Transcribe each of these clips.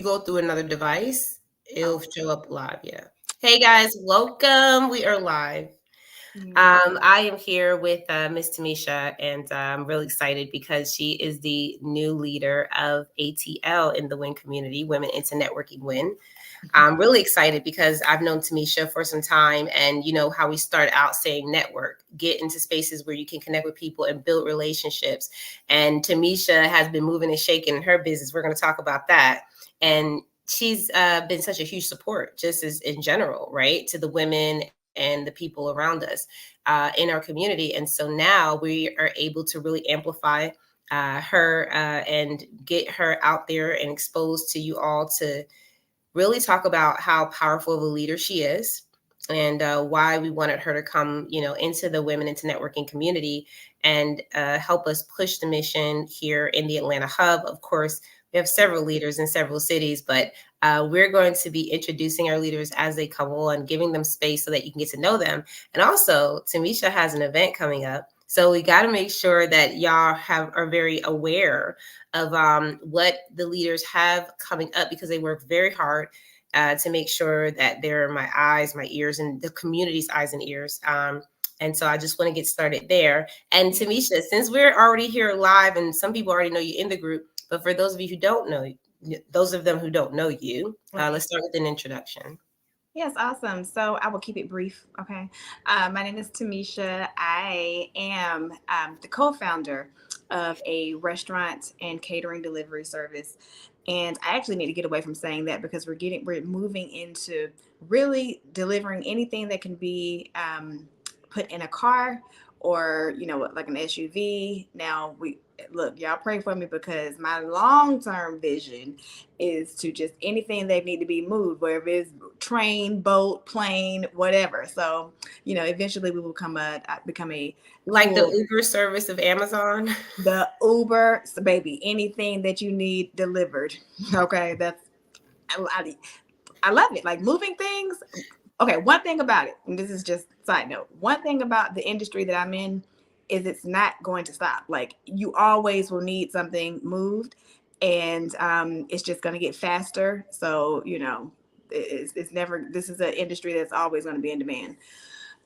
go through another device, it'll show up live. Yeah. Hey guys, welcome. We are live. Mm. I am here with Miss Tamisha, and I'm really excited because she is the new leader of ATL in the W.I.N community, Women into Networking W.I.N. I'm really excited because I've known Tamisha for some time, and you know how we start out saying network, get into spaces where you can connect with people and build relationships. And Tamisha has been moving and shaking in her business. We're going to talk about that. And she's been such a huge support, just as in general, right, to the women and the people around us in our community. And so now we are able to really amplify her and get her out there and exposed to you all to really talk about how powerful of a leader she is and why we wanted her to come, into the Women into Networking community and help us push the mission here in the Atlanta hub. Of course, we have several leaders in several cities, but we're going to be introducing our leaders as they come on, giving them space so that you can get to know them. And also, Tamisha has an event coming up. So we got to make sure that y'all are very aware of what the leaders have coming up because they work very hard to make sure that they're my eyes, my ears, and the community's eyes and ears. And so I just want to get started there. And Tamisha, since we're already here live and some people already know you in the group, but for those of you who don't know, those of them who don't know you, Right. let's start with an introduction. Yes, awesome. So I will keep it brief. Okay. My name is Tamisha. I am the co founder of a restaurant and catering delivery service. And I actually need to get away from saying that because we're moving into really delivering anything that can be put in a car or, like an SUV. Now, look, y'all pray for me because my long term vision is to just anything that need to be moved, whether it's train, boat, plane, whatever. So, eventually we will become a Like the full Uber service of Amazon. the Uber, so baby, anything that you need delivered. Okay, I, I love it. Like moving things. Okay, one thing about it, and this is just side note. One thing about the industry that I'm in is it's not going to stop. Like you always will need something moved, and it's just going to get faster. So it's never. This is an industry that's always going to be in demand.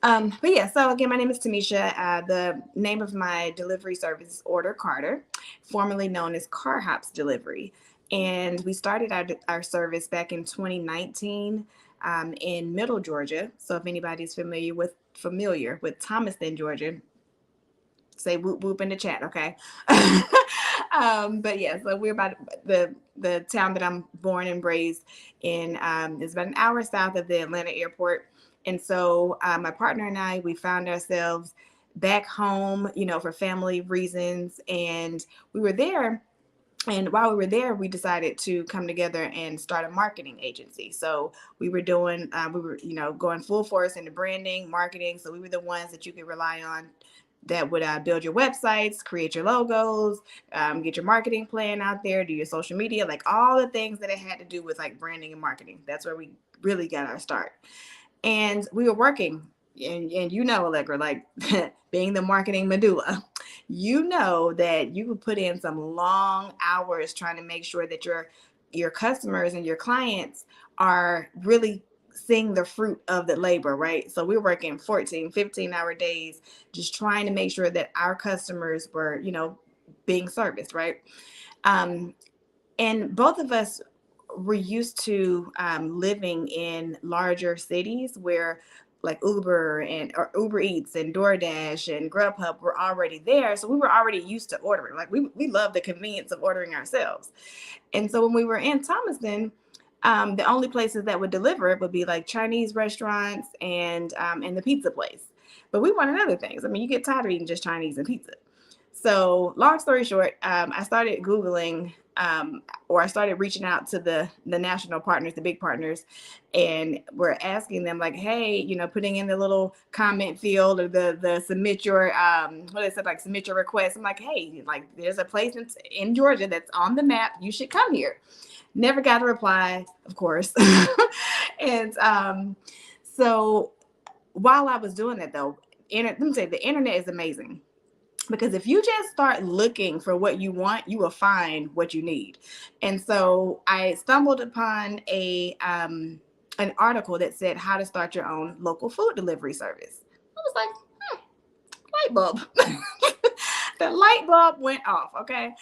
But yeah, so again, my name is Tamisha. The name of my delivery service is Order Carter, formerly known as Car Hops Delivery. And we started our service back in 2019 in Middle Georgia. So if anybody's familiar with Thomaston, Georgia, say whoop whoop in the chat, okay? But yeah, so we're about the town that I'm born and raised in is about an hour south of the Atlanta airport. And so my partner and I, we found ourselves back home, for family reasons, and we were there. And while we were there, we decided to come together and start a marketing agency. So we were going full force into branding, marketing. So we were the ones that you could rely on that would build your websites, create your logos, get your marketing plan out there, do your social media, like all the things that it had to do with like branding and marketing. That's where we really got our start. And we were working, and Allegra, like being the marketing medulla, that you would put in some long hours trying to make sure that your customers and your clients are really seeing the fruit of the labor, right? So we were working 14, 15-hour days just trying to make sure that our customers were, being serviced, right? Um, and both of us were used to living in larger cities where like or Uber Eats and DoorDash and Grubhub were already there. So we were already used to ordering. Like we love the convenience of ordering ourselves. And so when we were in Thomaston, the only places that would deliver it would be like Chinese restaurants and the pizza place. But we wanted other things. I mean, you get tired of eating just Chinese and pizza. So, long story short, I started Googling or I started reaching out to the national partners, the big partners, and we're asking them like, hey, putting in the little comment field or the submit your what is it, like submit your request. I'm like, hey, like there's a place in Georgia that's on the map. You should come here. Never got a reply, of course. And so while I was doing that though, let me say the internet is amazing. Because if you just start looking for what you want, you will find what you need. And so I stumbled upon an article that said how to start your own local food delivery service. I was like, light bulb. The light bulb went off. Okay.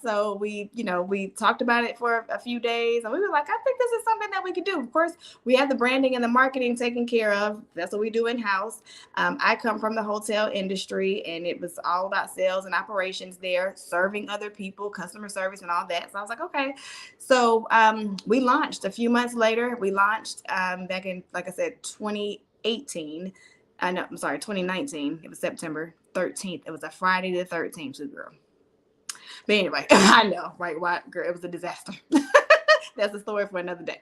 So we talked about it for a few days and we were like, I think this is something that we could do. Of course, we have the branding and the marketing taken care of. That's what we do in house. I come from the hotel industry and it was all about sales and operations there, serving other people, customer service and all that. So I was like, okay. So we launched a few months later. We launched back in, like I said, 2018. I know, I'm sorry, 2019. It was September 13th. It was a Friday the 13th, too, girl. But anyway, I know, right? Why, girl, it was a disaster. That's a story for another day.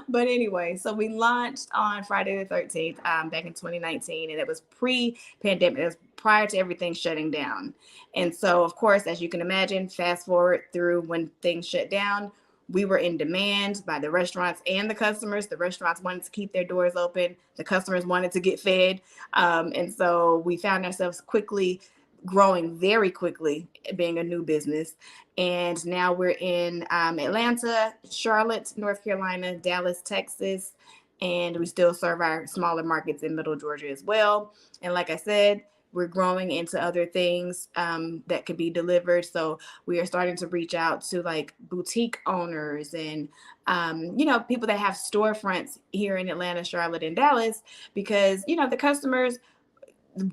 But anyway, so we launched on Friday the 13th back in 2019, and it was pre-pandemic. It was prior to everything shutting down. And so, of course, as you can imagine, fast forward through when things shut down, we were in demand by the restaurants and the customers. The restaurants wanted to keep their doors open. The customers wanted to get fed. And so we found ourselves quickly growing very quickly, being a new business. And now we're in Atlanta, Charlotte, North Carolina, Dallas, Texas, and we still serve our smaller markets in Middle Georgia as well. And like I said, we're growing into other things that could be delivered. So we are starting to reach out to like boutique owners and, people that have storefronts here in Atlanta, Charlotte, and Dallas, because, the customers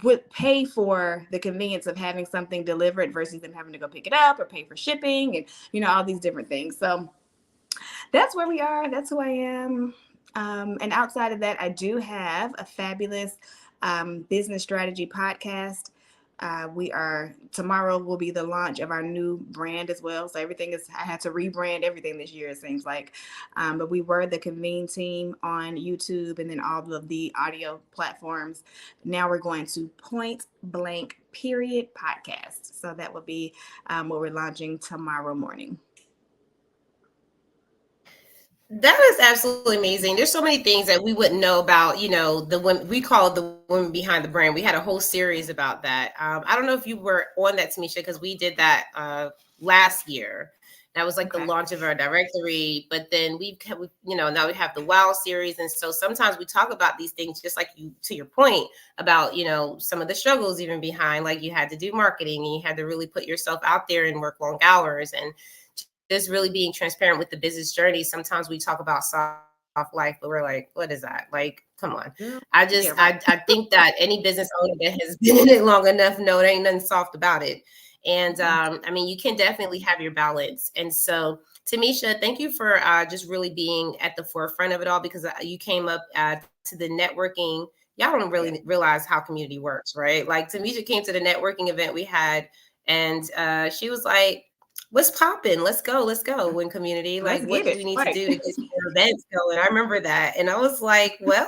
would pay for the convenience of having something delivered versus them having to go pick it up or pay for shipping and, all these different things. So that's where we are. That's who I am. And outside of that, I do have a fabulous business strategy podcast. Tomorrow will be the launch of our new brand as well. So I had to rebrand everything this year, it seems like. But we were the Convene team on YouTube and then all of the audio platforms. Now we're going to Point Blank Period podcast. So that will be what we're launching tomorrow morning. That is absolutely amazing. There's so many things that we wouldn't know about, the women, we call it the women behind the brand. We had a whole series about that. I don't know if you were on that, Tamisha, because we did that last year. That was like the launch of our directory. But then now we have the WOW series. And so sometimes we talk about these things, just like to your point about, some of the struggles even behind, like you had to do marketing and you had to really put yourself out there and work long hours and just really being transparent with the business journey. Sometimes we talk about soft life, but we're like, what is that? Like, come on. I think that any business owner that has been in it long enough know there ain't nothing soft about it. And you can definitely have your balance. And so, Tamisha, thank you for just really being at the forefront of it all, because you came up to the networking. Y'all don't really realize how community works, right? Like Tamisha came to the networking event we had, and she was like, what's popping? Let's go. Win community. Like, what do we need to do to get your events going? I remember that. And I was like, well,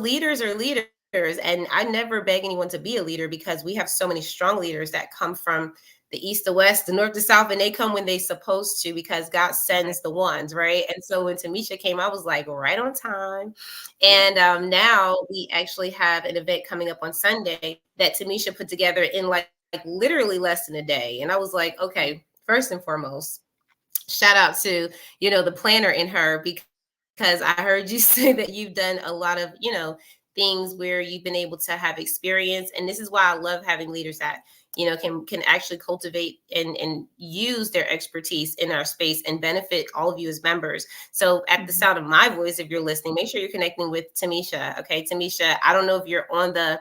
leaders are leaders. And I never beg anyone to be a leader, because we have so many strong leaders that come from the east to west, the north to south, and they come when they're supposed to, because God sends the ones, right? And so when Tamisha came, I was like, right on time. And now we actually have an event coming up on Sunday that Tamisha put together in like literally less than a day. And I was like, okay, first and foremost, shout out to, the planner in her, because I heard you say that you've done a lot of, things where you've been able to have experience. And this is why I love having leaders that, can actually cultivate and use their expertise in our space and benefit all of you as members. So at the sound of my voice, if you're listening, make sure you're connecting with Tamisha. Okay, Tamisha, I don't know if you're on the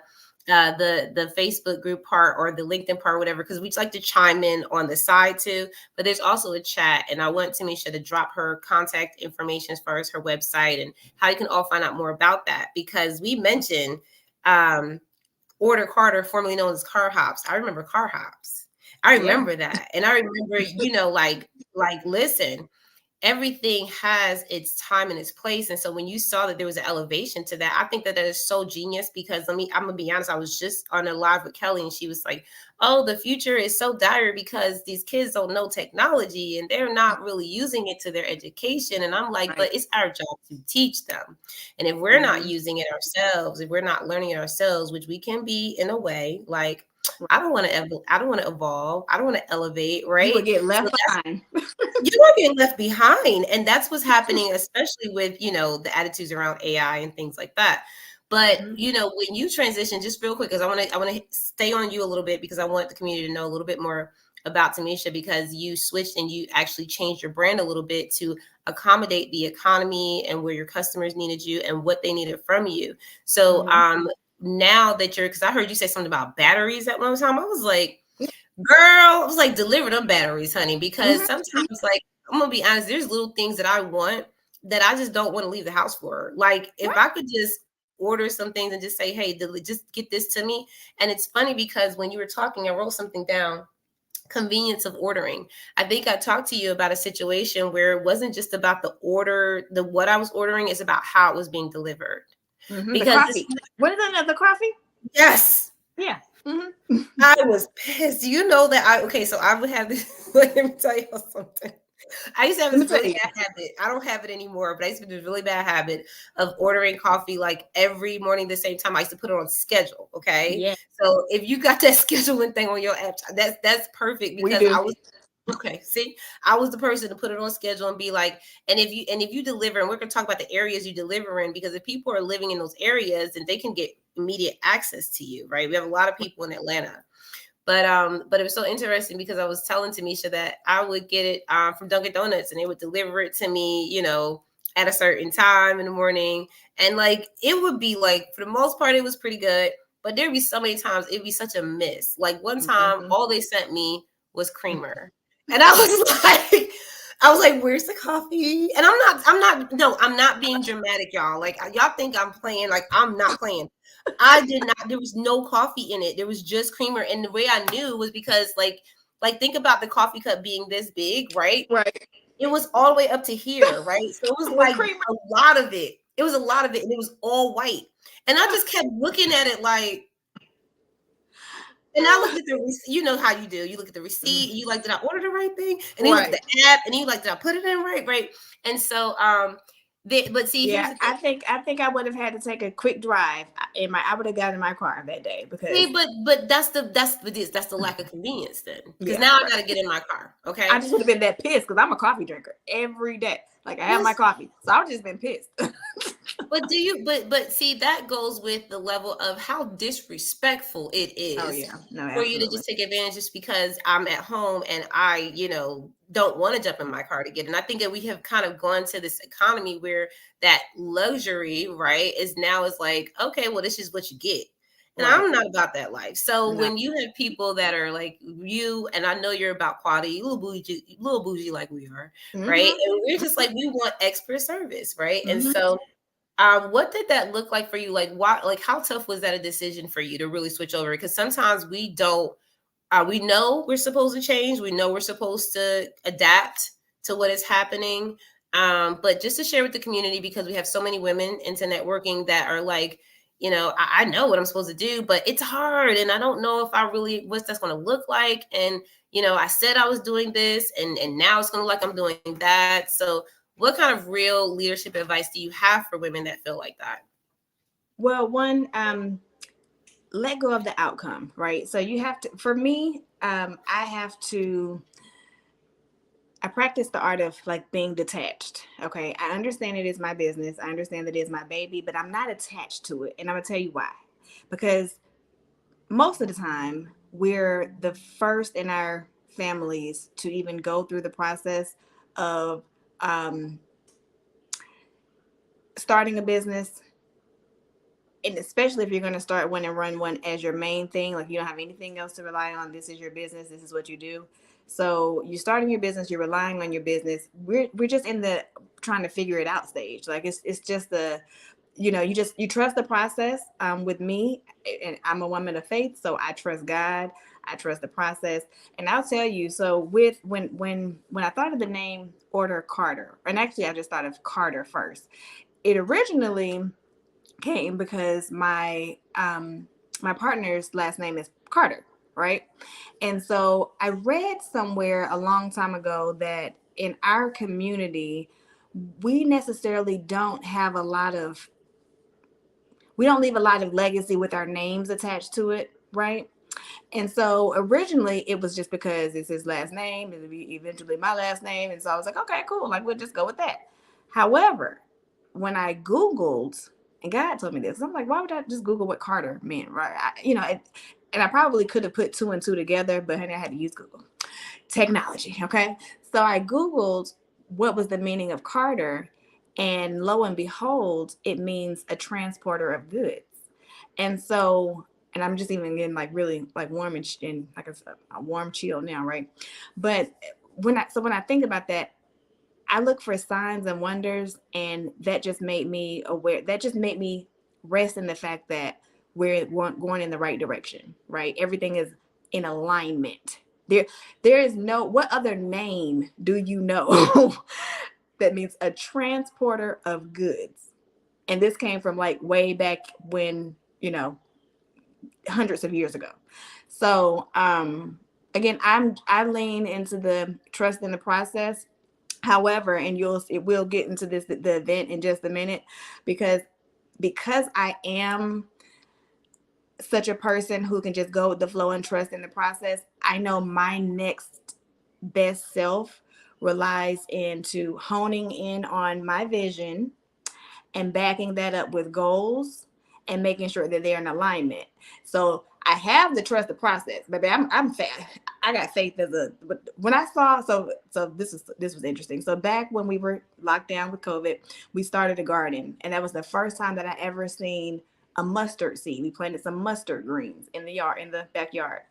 Facebook group part or the LinkedIn part, or whatever, because we like to chime in on the side too. But there's also a chat, and I want Tamisha to drop her contact information as far as her website and how you can all find out more about that, because we mentioned Order Carter, formerly known as Car Hops. I remember Car Hops. I remember that, and I remember, like listen. everything has its time and its place. And so when you saw that there was an elevation to that, I think that that is so genius, because I'm gonna be honest, I was just on a live with Kelly and she was like, oh, the future is so dire because these kids don't know technology and they're not really using it to their education. And I'm like, Right. but it's our job to teach them. And if we're not Mm-hmm. using it ourselves, if we're not learning it ourselves, which we can be in a way, like Right. I don't want to evolve. I don't want to elevate, You would right? get So left behind. you are getting left behind, and that's what's happening, especially with the attitudes around AI and things like that. But Mm-hmm. when you transition, just real quick, because I want to stay on you a little bit, because I want the community to know a little bit more about Tamisha, because you switched and you actually changed your brand a little bit to accommodate the economy and where your customers needed you and what they needed from you. So Mm-hmm. now that because I heard you say something about batteries at one time, I was like, girl, I was like, deliver them batteries, honey, because Mm-hmm. sometimes, like, I'm gonna be honest, there's little things that I want that I just don't want to leave the house for. Like, if Right. I could just order some things and just say, hey, just get this to me. And it's funny because when you were talking, I wrote something down. Convenience of ordering. I think I talked to you about a situation where it wasn't just about the order, the what I was ordering, is about how it was being delivered. Mm-hmm. The Because it's coffee. What is that? The coffee? yes, Yeah. Mm-hmm. I was pissed. You know that okay, so I would have this. Let me tell you something. I used to have Let this me tell really you. bad habit. I don't have it anymore, but I used to have this really bad habit of ordering coffee like every morning the same time. I used to put it on schedule. Okay. Yeah, So if you got that scheduling thing on your app, that's perfect, we because do. I was okay. See, I was the person to put it on schedule and be like, and if you deliver, and we're gonna talk about the areas you deliver in, because if people are living in those areas, then they can get immediate access to you, right? We have a lot of people in Atlanta. But it was so interesting because I was telling Tamisha that I would get it from Dunkin' Donuts and they would deliver it to me, at a certain time in the morning. And like it would be like for the most part it was pretty good. But there'd be so many times it'd be such a miss. Like one time Mm-hmm. all they sent me was creamer. And I was like, where's the coffee? And I'm not being dramatic, y'all. Like y'all think I'm playing, like I'm not playing. I did not. There was no coffee in it. There was just creamer, and the way I knew was because, think about the coffee cup being this big, right? Right. It was all the way up to here, right? So it was With like creamer. a lot of it. It was a lot of it, and it was all white. And I just kept looking at it like, and I looked at the receipt. You know how you do. You look at the receipt, and you like, did I order the right thing? And then you look at Right. the app, and you like, did I put it in right? And so, but see, here's Yeah, the thing. I think I would have had to take a quick drive. I would have gotten in my car that day because See, but that's the lack of convenience then. Because yeah, now I right. gotta get in my car. I Okay. just would have been that pissed because I'm a coffee drinker every day. Like I have my Yes. coffee, so I would just been pissed. But do you but see that goes with the level of how disrespectful it Oh is yeah, no, for you to absolutely. just take advantage just because I'm at home and I, don't want to jump in my car to get it. And I think that we have kind of gone to this economy where that luxury, right, is like, okay, well, this is what you get. And Right. I'm not about that life. So No. when you have people that are like you, and I know you're about quality, little bougie like we are, right? Mm-hmm. And we're just like, we want expert service, right? And Mm-hmm. so what did that look like for you? Like, why? Like, how tough was that a decision for you to really switch over? Because sometimes we don't. We know we're supposed to change. We know we're supposed to adapt to what is happening. But just to share with the community, because we have so many women into networking that are like, I know what I'm supposed to do, but it's hard, and I don't know if I really what that's going to look like. And I said I was doing this, and now it's going to look like I'm doing that. So what kind of real leadership advice do you have for women that feel like that? Well, one, let go of the outcome, right? So you have to. For me, I have to. I practice the art of like being detached. Okay. I understand it is my business. I understand that it is my baby, but I'm not attached to it. And I'm going to tell you why. Because most of the time, we're the first in our families to even go through the process of um, starting a business. And especially if you're going to start one and run one as your main thing, like you don't have anything else to rely on. This is your business. This is what you do. So you're starting your business. You're relying on your business. We're just in the trying to figure it out stage. Like it's just the, you trust the process. With me, and I'm a woman of faith, so I trust God. I trust the process. And I'll tell you, so with when I thought of the name Order Carter, and actually I just thought of Carter first. It originally came because my partner's last name is Carter, right? And so I read somewhere a long time ago that in our community, we necessarily don't have a lot of we don't leave a lot of legacy with our names attached to it, right? And so originally it was just because it's his last name, it'll be eventually my last name. And so I was like, okay, cool. Like, we'll just go with that. However, when I Googled, and God told me this, I'm like, why would I just Google what Carter meant, right? And I probably could have put two and two together, but honey, I had to use Google. Technology, okay? So I Googled what was the meaning of Carter, and lo and behold, it means a transporter of goods. And so, and I'm just even getting like really like warm and like a warm chill now, right? But when I think about that, I look for signs and wonders, and that just made me aware. That just made me rest in the fact that we're going in the right direction, right? Everything is in alignment. There is no, what other name do you know that means a transporter of goods? And this came from like way back when, hundreds of years ago. So again, I lean into the trust in the process. However, and we'll get into the event in just a minute, because I am such a person who can just go with the flow and trust in the process. I know my next best self relies into honing in on my vision and backing that up with goals and making sure that they're in alignment. So I have to trust the process, baby. I'm fat. I got faith when I saw, so this was interesting. So back when we were locked down with COVID, we started a garden, and that was the first time that I ever seen a mustard seed. We planted some mustard greens in the backyard.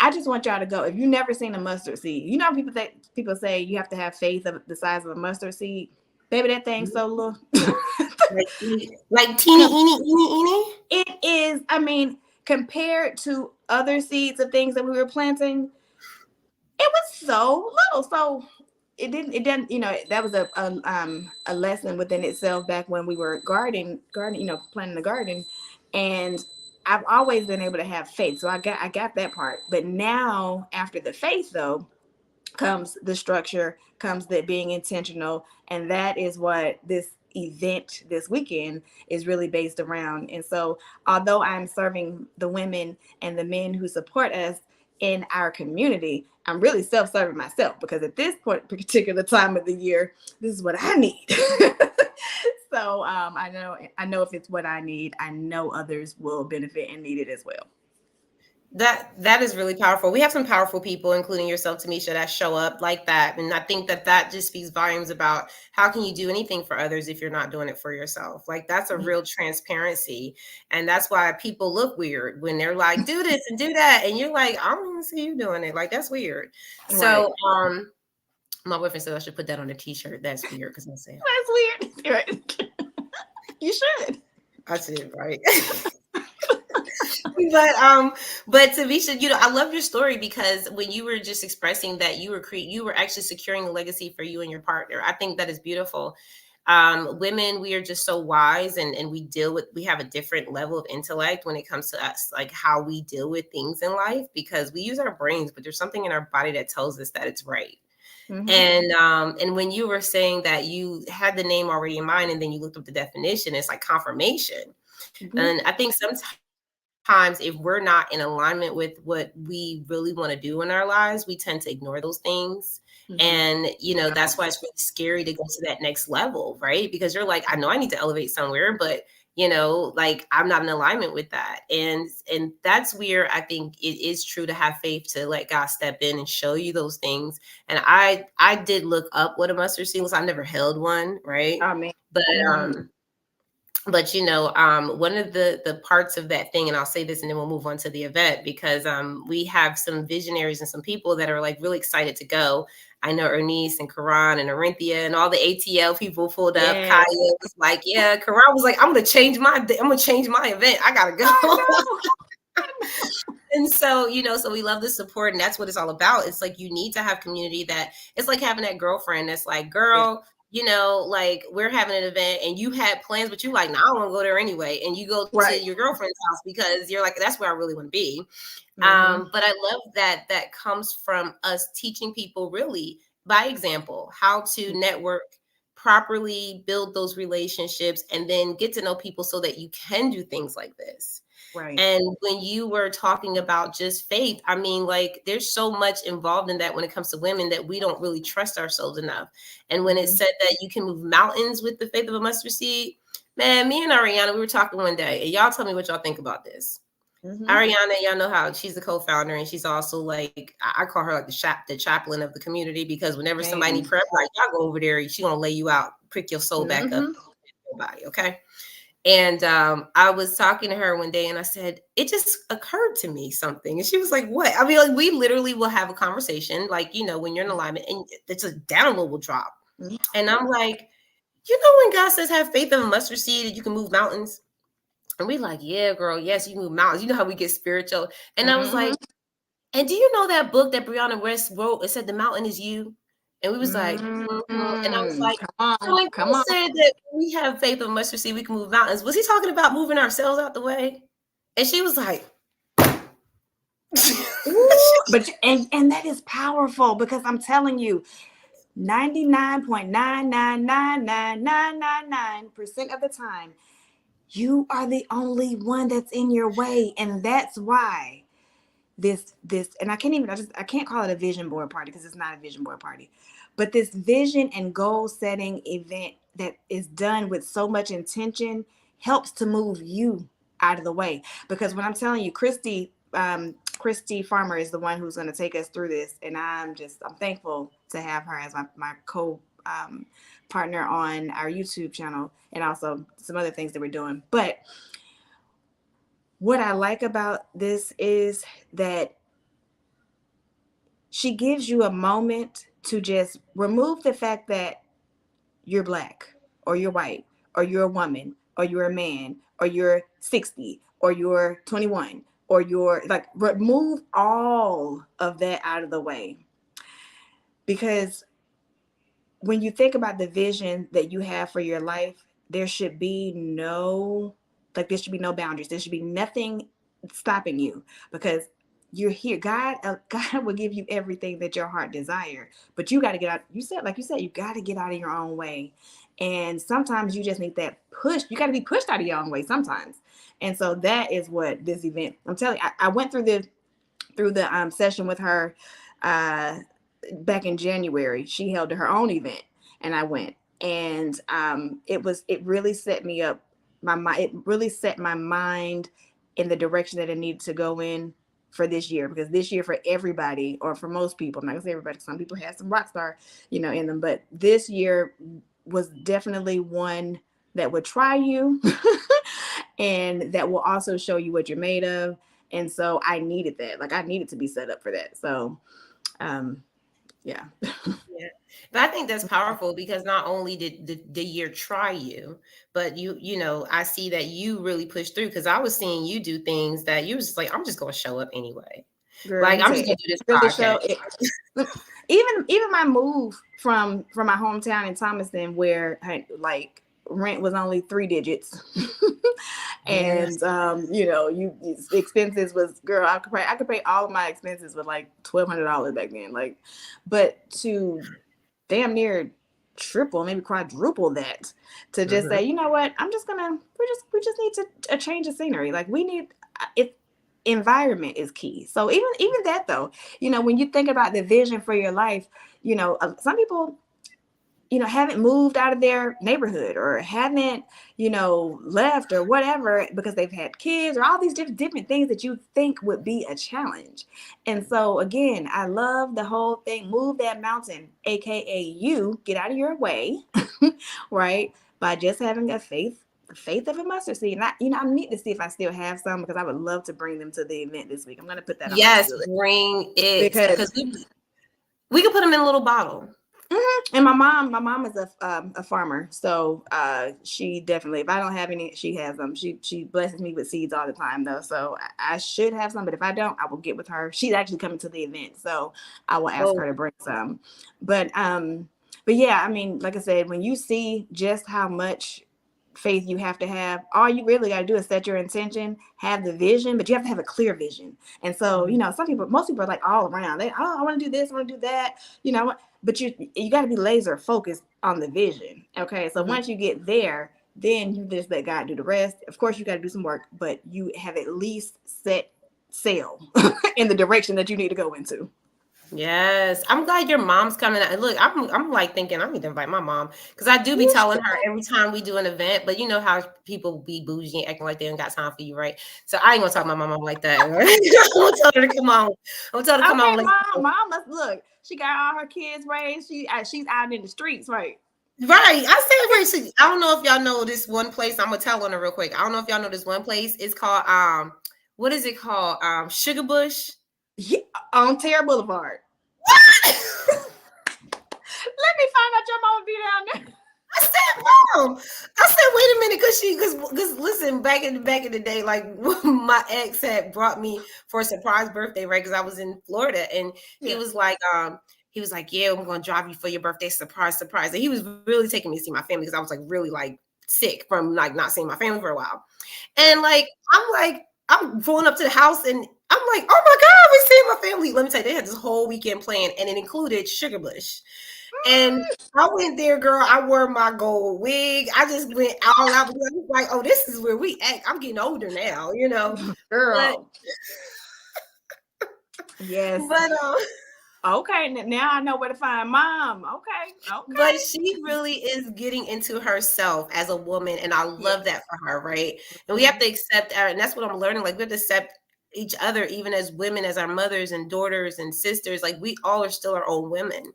I just want y'all to go. If you've never seen a mustard seed, people say you have to have faith of the size of a mustard seed. Baby, that thing's so little. like teeny, eeny. It is, I mean, compared to other seeds of things that we were planting, it was so little. So it didn't, that was a lesson within itself back when we were planting the garden. And I've always been able to have faith. So I got that part. But now after the faith though, comes the structure, comes the being intentional. And that is what this event this weekend is really based around. And so although I'm serving the women and the men who support us in our community, I'm really self-serving myself, because at this particular time of the year, this is what I need. So I know if it's what I need, I know others will benefit and need it as well. That is really powerful. We have some powerful people, including yourself, Tamisha, that show up like that. And I think that just speaks volumes about how can you do anything for others if you're not doing it for yourself? Like, that's a real transparency. And that's why people look weird when they're like, do this and do that. And you're like, I don't even see you doing it. Like, that's weird. Right. So my boyfriend said I should put that on a t-shirt. That's weird, because I say that's weird. Right. You should. I should, right? But Tamisha, I love your story, because when you were just expressing that you were actually securing a legacy for you and your partner. I think that is beautiful. Women, we are just so wise, and we have a different level of intellect when it comes to us, like how we deal with things in life, because we use our brains, but there's something in our body that tells us that it's right. Mm-hmm. And when you were saying that you had the name already in mind, and then you looked up the definition, it's like confirmation. Mm-hmm. And I think sometimes if we're not in alignment with what we really want to do in our lives, we tend to ignore those things. Mm-hmm. And, that's why it's really scary to go to that next level, right? Because you're like, I know I need to elevate somewhere, but like, I'm not in alignment with that. And that's where I think it is true to have faith, to let God step in and show you those things. And I did look up what a mustard seed was. I never held one, right? Oh, man. But one of the parts of that thing, and I'll say this and then we'll move on to the event, because we have some visionaries and some people that are like really excited to go. I know Ernice and Karan and Arinthia and all the ATL people pulled up. Yeah. Kaya was like, yeah, Karan was like, I'm gonna change my event. I gotta go. And so, so we love the support, and that's what it's all about. It's like you need to have community. That it's like having that girlfriend that's like, Yeah. girl, like we're having an event and you had plans, but you like, no, I don't want to go there anyway. And you go to Right. your girlfriend's house because you're like, that's where I really want to be. Mm-hmm. But I love that comes from us teaching people really by example how to network properly, build those relationships, and then get to know people so that you can do things like this. Right. And when you were talking about just faith, I mean, like there's so much involved in that when it comes to women that we don't really trust ourselves enough. And when it Mm-hmm. said that you can move mountains with the faith of a mustard seed, man, me and Ariana, we were talking one day, and y'all tell me what y'all think about this. Mm-hmm. Ariana, y'all know how she's the co-founder, and she's also like I call her like the chaplain of the community, because whenever somebody Man. needs prayer, like y'all go over there, she gonna lay you out, prick your soul back up, Mm-hmm. your body, okay? And I was talking to her one day, and I said it just occurred to me something, and she was like, "What?" I mean, like we literally will have a conversation, like when you're in alignment, and it's a download will drop, Mm-hmm. and I'm like, when God says have faith of a mustard seed that you can move mountains. And we like, yeah, girl, yes, you move mountains. You know how we get spiritual. And I was like, and do you know that book that Brianna West wrote? It said the mountain is you. And we was like, and I was Mm-hmm. like, Come so on. when Come God on. said that we have faith of mustard seed, we can move mountains, was he talking about moving ourselves out the way? And she was like, Ooh, but and that is powerful, because I'm telling you, 99.9999999% of the time, you are the only one that's in your way. And that's why this and I can't call it a vision board party, because it's not a vision board party, but this vision and goal setting event that is done with so much intention helps to move you out of the way. Because when I'm telling you, Christy Farmer is the one who's going to take us through this, and I'm thankful to have her as my co partner on our YouTube channel, and also some other things that we're doing. But what I like about this is that she gives you a moment to just remove the fact that you're black, or you're white, or you're a woman, or you're a man, or you're 60, or you're 21, or you're like, remove all of that out of the way. Because when you think about the vision that you have for your life, there should be there should be no boundaries. There should be nothing stopping you, because you're here. God will give you everything that your heart desire, but you got to get out. You got to get out of your own way. And sometimes you just need that push. You got to be pushed out of your own way sometimes. And so that is what this event, I'm telling you, I went through the session with her, uh, back in January. She held her own event, and I went, and it really set me up my mind. It really set my mind in the direction that it needed to go in for this year, because this year for everybody, or for most people, I'm not gonna say everybody, some people had some rock star, in them, but this year was definitely one that would try you and that will also show you what you're made of. And so I needed that. Like, I needed to be set up for that. So, yeah. yeah. But I think that's powerful, because not only did the year try you, but I see that you really pushed through, because I was seeing you do things that you was just like, I'm just going to show up anyway. Girl, let Like, me I'm tell just you, going it to do this really podcast. showed it. Even my move from my hometown in Thomaston, where like rent was only 3 digits, Yes. and expenses was, girl, I could pay all of my expenses with like $1,200 back then, like, but to damn near triple, maybe quadruple that, to just say, Mhm. you know what, we just need a change of scenery. Like, we need it. Environment is key. So even that though, when you think about the vision for your life, some people, haven't moved out of their neighborhood, or haven't, left or whatever, because they've had kids, or all these different things that you think would be a challenge. And so again, I love the whole thing, move that mountain, aka you get out of your way, right? By just having the faith of a mustard seed. And I need to see if I still have some, because I would love to bring them to the event this week. I'm going to put that on my Yes, to-do list, bring it, because because we could put them in a little bottle. And my mom is a farmer, so she definitely. If I don't have any, she has them. She blesses me with seeds all the time, though. So I should have some, but if I don't, I will get with her. She's actually coming to the event, so I will ask Oh, her to bring some. But but yeah, I mean, like I said, when you see just how much faith you have to have, all you really got to do is set your intention, have the vision, but you have to have a clear vision. And so, you know, most people are like all around. They, oh, I want to do this, I want to do that, you know, but you got to be laser focused on the vision. Okay, so mhm. once you get there, then you just let God do the rest. Of course, you got to do some work, but you have at least set sail in the direction that you need to go into. Yes, I'm glad your mom's coming out. Look, I'm like thinking I need to invite my mom because I do be You telling her should. every time we do an event. But you know how people be bougie and acting like they don't got time for you, right? So I ain't gonna talk to my mom like that. Right? I'm gonna tell her to come on. I'm gonna tell her to come on. Okay, Let's mom, go. mom, let's look. She got all her kids raised. She's out in the streets, right? Right. I said right. So I don't know if y'all know this one place. I'm gonna tell on her real quick. I don't know if y'all know this one place. It's called what is it called? Sugar Bush. Yeah, on Terra Boulevard. Let me find out your mama be down there. I said, Mom. I said, wait a minute, because listen, back in the day, like my ex had brought me for a surprise birthday, right? Because I was in Florida, and he Yeah. was like, yeah, I'm gonna drive you for your birthday, surprise, surprise. And he was really taking me to see my family because I was like really like sick from like not seeing my family for a while. And Right. I'm pulling up to the house, and I'm like, oh my God, we're seeing my family. Let me tell you, they had this whole weekend planned, and it included Sugar Bush. And I went there, girl. I wore my gold wig. I just went all out because I was like, oh, this is where we act. I'm getting older now, you know. But Girl. Yes. but Okay. Now I know where to find mom. Okay. but Okay. she really is getting into herself as a woman, and I Yeah. love that for her, right? And we have Mhm. to accept her, and that's what I'm learning. Like we have to accept each other, even as women, as our mothers and daughters and sisters. Like we all are still our own women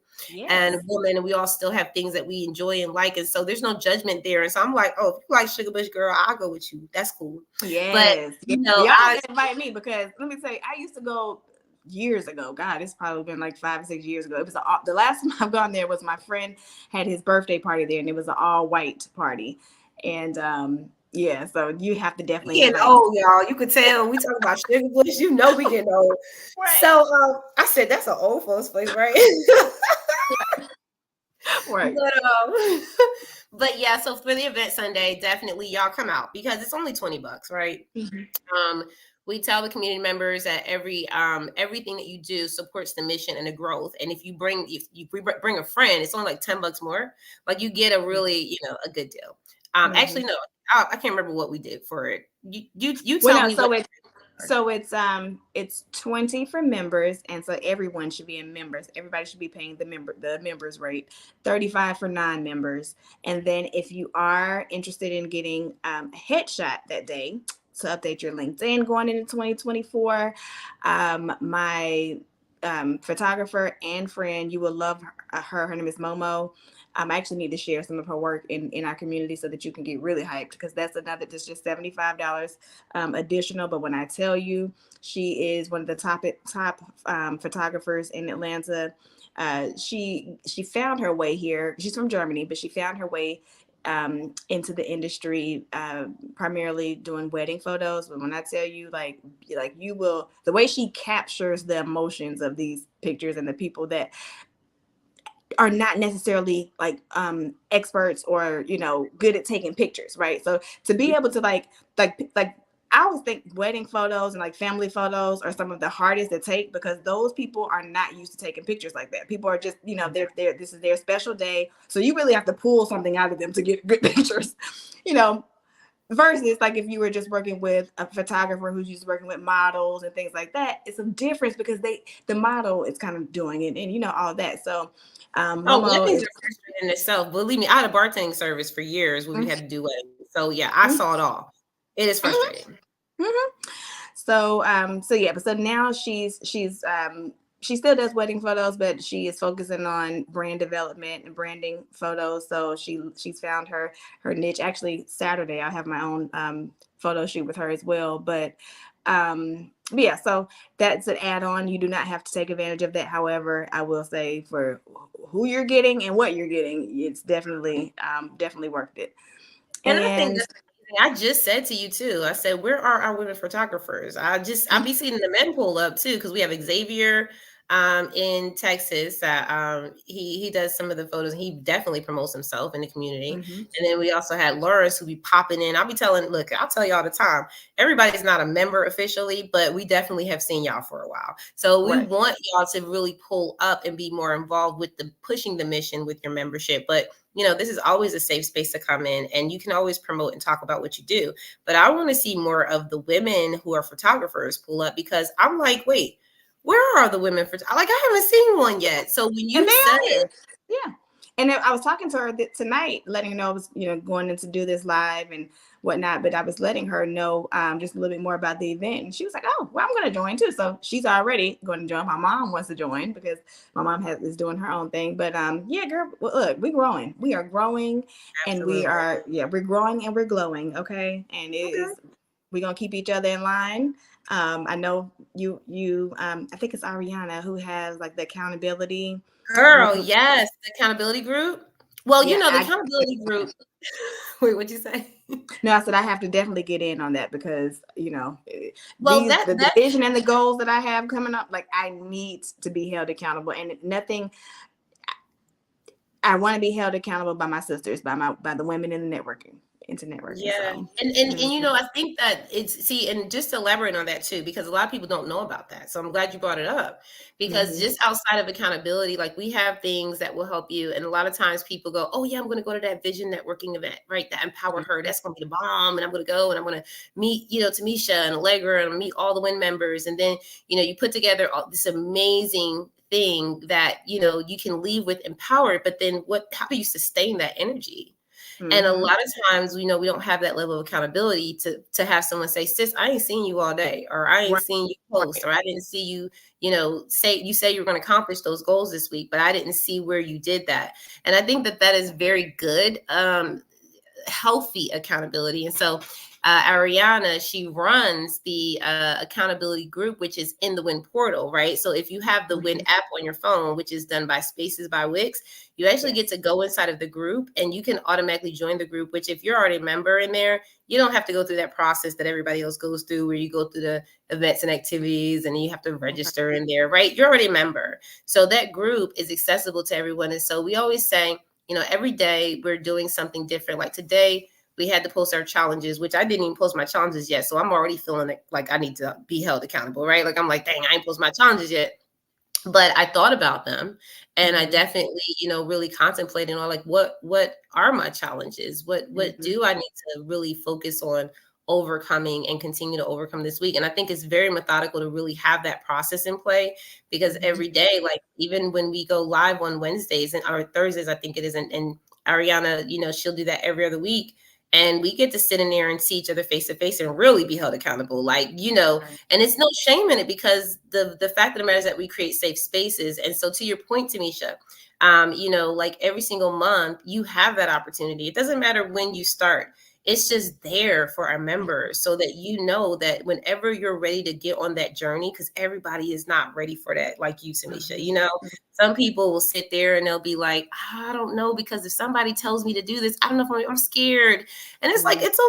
and Yes. women, and we all still have things that we enjoy and like. And so there's no judgment there. And so I'm like, oh, if you like Sugar Bush, girl, I'll go with you. That's cool. But Yes. you Well, know, y'all have I to invite me because let me tell you, I used to go years ago. God, it's probably been like 5 or 6 years ago. It was the last time I've gone there was my friend had his birthday party there, and it was an all white party. And yeah, so you have to we definitely getting invite me. old, y'all. You could tell we talk about Sugar Bush, you know we getting old. Right. So I said that's an old folks place, right? Right. But but yeah, so for the event Sunday, definitely y'all come out because it's only $20, right? Mhm. Um, we tell the community members that everything that you do supports the mission and the growth. And if you bring a friend, it's only like $10 more. Like you get a really, a good deal. Mhm. Actually, no, I can't remember what we did for it. You Well, tell no, me what. it's 20 for members, and so everyone should be in members. Everybody should be paying the members rate. 35 for non-members, and then if you are interested in getting a headshot that day to update your LinkedIn going into 2024, my photographer and friend, you will love her. Her name is Momo. I actually need to share some of her work in our community so that you can get really hyped because that's just $75 additional. But when I tell you, she is one of the top photographers in Atlanta. She found her way here. She's from Germany, but she found her way into the industry, primarily doing wedding photos. But when I tell you, like you will, the way she captures the emotions of these pictures and the people that are not necessarily like experts or good at taking pictures, right? So to be able to like I always think wedding photos and like family photos are some of the hardest to take because those people are not used to taking pictures like that. People are just, they're this is their special day, so you really have to pull something out of them to get good pictures, you know versus like if you were just working with a photographer who's used to working with models and things like that. It's a difference because the model is kind of doing it and all of that. So Oh, Momo weddings is are frustrating in itself. Believe me, I had a bartending service for years when we mhm, had to do weddings. So yeah, I saw it all. It is mhm, frustrating. mhm. So yeah, but so now she still does wedding photos, but she is focusing on brand development and branding photos. So she's found her niche. Actually, Saturday I'll have my own photo shoot with her as well. But But yeah, so that's an add-on. You do not have to take advantage of that. However, I will say for who you're getting and what you're getting, it's definitely worth it. And I think And that's amazing. I just said to you too. I said, "Where are our women photographers?" I be seeing the men pull up too because we have Xavier in Texas that he does some of the photos. He definitely promotes himself in the community. mm-hmm. And then we also had Lawrence who be popping in. I'll be telling, look, I'll tell you all the time. Everybody's not a member officially, but we definitely have seen y'all for a while. So we Right. want y'all to really pull up and be more involved with the pushing the mission with your membership. But this is always a safe space to come in and you can always promote and talk about what you do. But I want to see more of the women who are photographers pull up because I'm like, wait, where are the women for like I haven't seen one yet. So when And you they said are it, there. Yeah. And I was talking to her tonight, letting her know I was, going in to do this live and whatnot. But I was letting her know just a little bit more about the event. And she was like, oh, well, I'm going to join too. So she's already going to join. My mom wants to join because my mom is doing her own thing. But yeah, girl, well, look, we're growing. We are growing and absolutely. we're growing and we're glowing. Okay. And it Okay. is, we're going to keep each other in line. I know I think it's Ariana who has like the accountability Girl, group. yes, the accountability group. Well, Yeah, the accountability group. Wait, what'd you say? no, I said I have to definitely get in on that because Well, the vision and the goals that I have coming up, like I need to be held accountable, and nothing. I want to be held accountable by my sisters, by the women in the networking, into networking. yeah, So, and mm-hmm. I think that and just to elaborate on that too, because a lot of people don't know about that. So I'm glad you brought it up because Mm-hmm. just outside of accountability, like we have things that will help you. And a lot of times people go, oh yeah, I'm going to go to that vision networking event, right? That empower her. That's going to be the bomb. And I'm going to go and I'm going to meet, Tamisha and Allegra and meet all the WIN members. And then, you put together this amazing thing that, you can leave with empowered, but then how do you sustain that energy? And a Mm-hmm. lot of times, we don't have that level of accountability to have someone say, sis, I ain't seen you all day, or I ain't Right, seen you post, right. or I didn't see you, say you're going to accomplish those goals this week, but I didn't see where you did that. And I think that is very good. Healthy accountability. And so Ariana, she runs the accountability group, which is in the WIN portal, right? So if you have the WIN Mm-hmm. app on your phone, which is done by Spaces by Wix, you actually Yes. get to go inside of the group and you can automatically join the group, which if you're already a member in there, you don't have to go through that process that everybody else goes through where you go through the events and activities and you have to Okay. register in there, right? You're already a member. So that group is accessible to everyone. And so we always say, every day we're doing something different. Like today, we had to post our challenges, which I didn't even post my challenges yet. So I'm already feeling like I need to be held accountable, right? Like I'm like, dang, I ain't post my challenges yet. But I thought about them and I Mm-hmm. definitely, really contemplated on like what are my challenges? What Mm-hmm. do I need to really focus on overcoming and continue to overcome this week? And I think it's very methodical to really have that process in play because Mm-hmm. every day, like even when we go live on Wednesdays or Thursdays, I think it is, and Ariana, she'll do that every other week. And we get to sit in there and see each other face to face and really be held accountable. Like, Right. and it's no shame in it because the fact of the matter is that we create safe spaces. And so to your point, Tamisha, like every single month you have that opportunity. It doesn't matter when you start. It's just there for our members so that that whenever you're ready to get on that journey, because everybody is not ready for that, like you, Tamisha, Mm-hmm. some people will sit there and they'll be like, I don't know, because if somebody tells me to do this, I don't know if I'm scared. And it's like, Mm-hmm. it's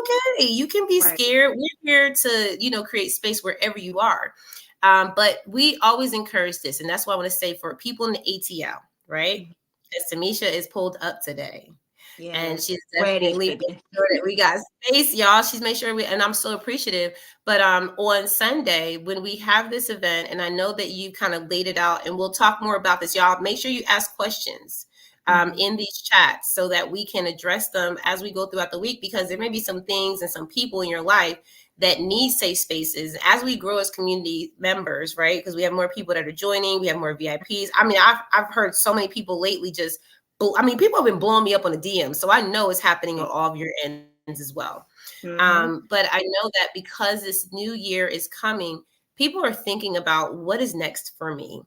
okay. You can be Right. scared. We're here to, create space wherever you are. But we always encourage this. And that's why I want to say for people in the ATL, right? Mm-hmm. Because Tamisha is pulled up today. And Yes. she's Ready, definitely made baby. sure that we got space, y'all. She's made sure and I'm so appreciative. But on Sunday, when we have this event, and I know that you kind of laid it out, and we'll talk more about this, y'all. Make sure you ask questions Mm-hmm. in these chats so that we can address them as we go throughout the week, because there may be some things and some people in your life that need safe spaces as we grow as community members, right? Because we have more people that are joining, we have more VIPs. I mean, I've heard so many people lately just people have been blowing me up on the DM, so I know it's happening on all of your ends as well. Mm-hmm. But I know that because this new year is coming, people are thinking about what is next for me.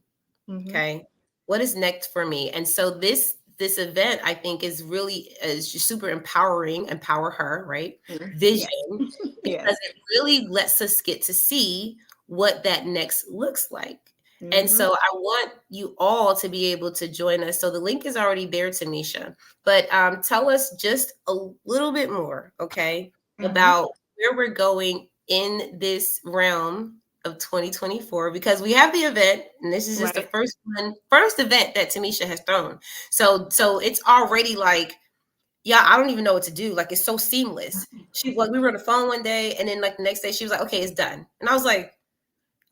Mm-hmm. Okay, what is next for me? And so this event, I think, is just super empowering. Empower her, right? Mm-hmm. Vision, Yes. Yes. because it really lets us get to see what that next looks like. And Mm-hmm. so I want you all to be able to join us. So the link is already there, Tamisha. But tell us just a little bit more, okay, Mm-hmm. about where we're going in this realm of 2024, because we have the event, and this is just the Right. first event that Tamisha has thrown. So it's already like, yeah, I don't even know what to do. Like, it's so seamless. She like, we were on the phone one day, and then like the next day she was like, okay, it's done. And I was like,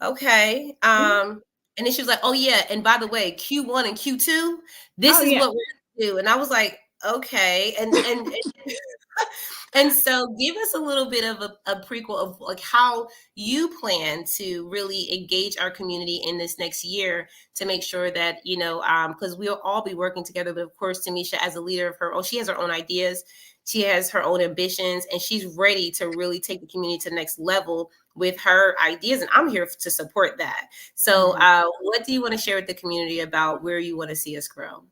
okay. Mm-hmm. And then she was like, oh yeah, and by the way, Q1 and Q2, this Oh is yeah. what we're gonna do. And I was like, okay. And so give us a little bit of a prequel of like how you plan to really engage our community in this next year to make sure that, because we'll all be working together. But of course, Tamisha, as a leader of she has her own ideas, she has her own ambitions, and she's ready to really take the community to the next level with her ideas. And I'm here to support that. So Mm-hmm. what do you want to share with the community about where you want to see us grow?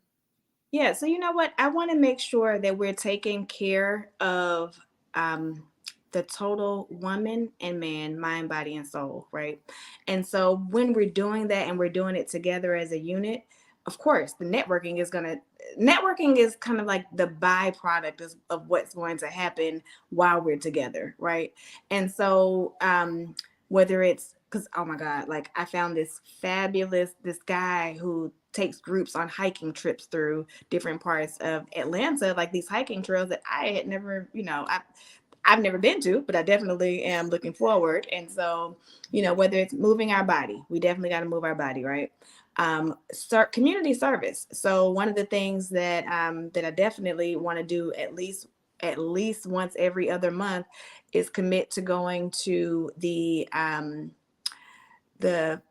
Yeah, so you know what? I want to make sure that we're taking care of um, the total woman and man, mind, body, and soul, right? And so when we're doing that and we're doing it together as a unit, of course, networking is kind of like the byproduct of what's going to happen while we're together, right? And so whether it's because, oh my God, like I found this guy who takes groups on hiking trips through different parts of Atlanta, like these hiking trails that I had never, I've never been to, but I definitely am looking forward. And so, whether it's moving our body, we definitely got to move our body, right? Community service. So one of the things that I definitely want to do at least once every other month is commit to going to the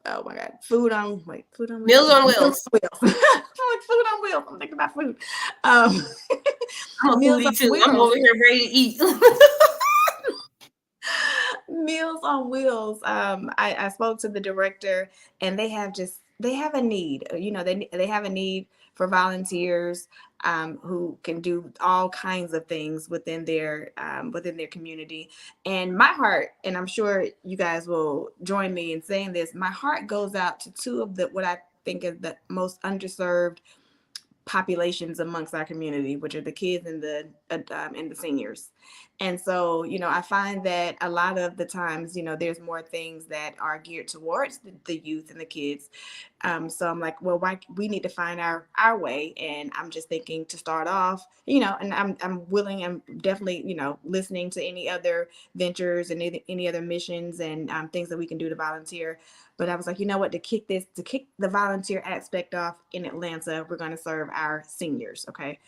oh my god, food on wheels, Meals on meals Wheels. on wheels. Like food on wheels. I'm thinking about food. Um, I'm a Meals on foodie too. I'm wheels. over here ready to eat. Meals on Wheels. I spoke to the director, and they have a need. They have a need for volunteers who can do all kinds of things within their community. And my heart, and I'm sure you guys will join me in saying this, my heart goes out to two of the what I think is the most underserved populations amongst our community, which are the kids and the seniors. And so, I find that a lot of the times, there's more things that are geared towards the youth and the kids. So I'm like, well, why we need to find our way. And I'm just thinking to start off, and I'm willing, I'm definitely, listening to any other ventures and any other missions and things that we can do to volunteer. But I was like, you know what, to kick the volunteer aspect off in Atlanta, we're going to serve our seniors. Okay.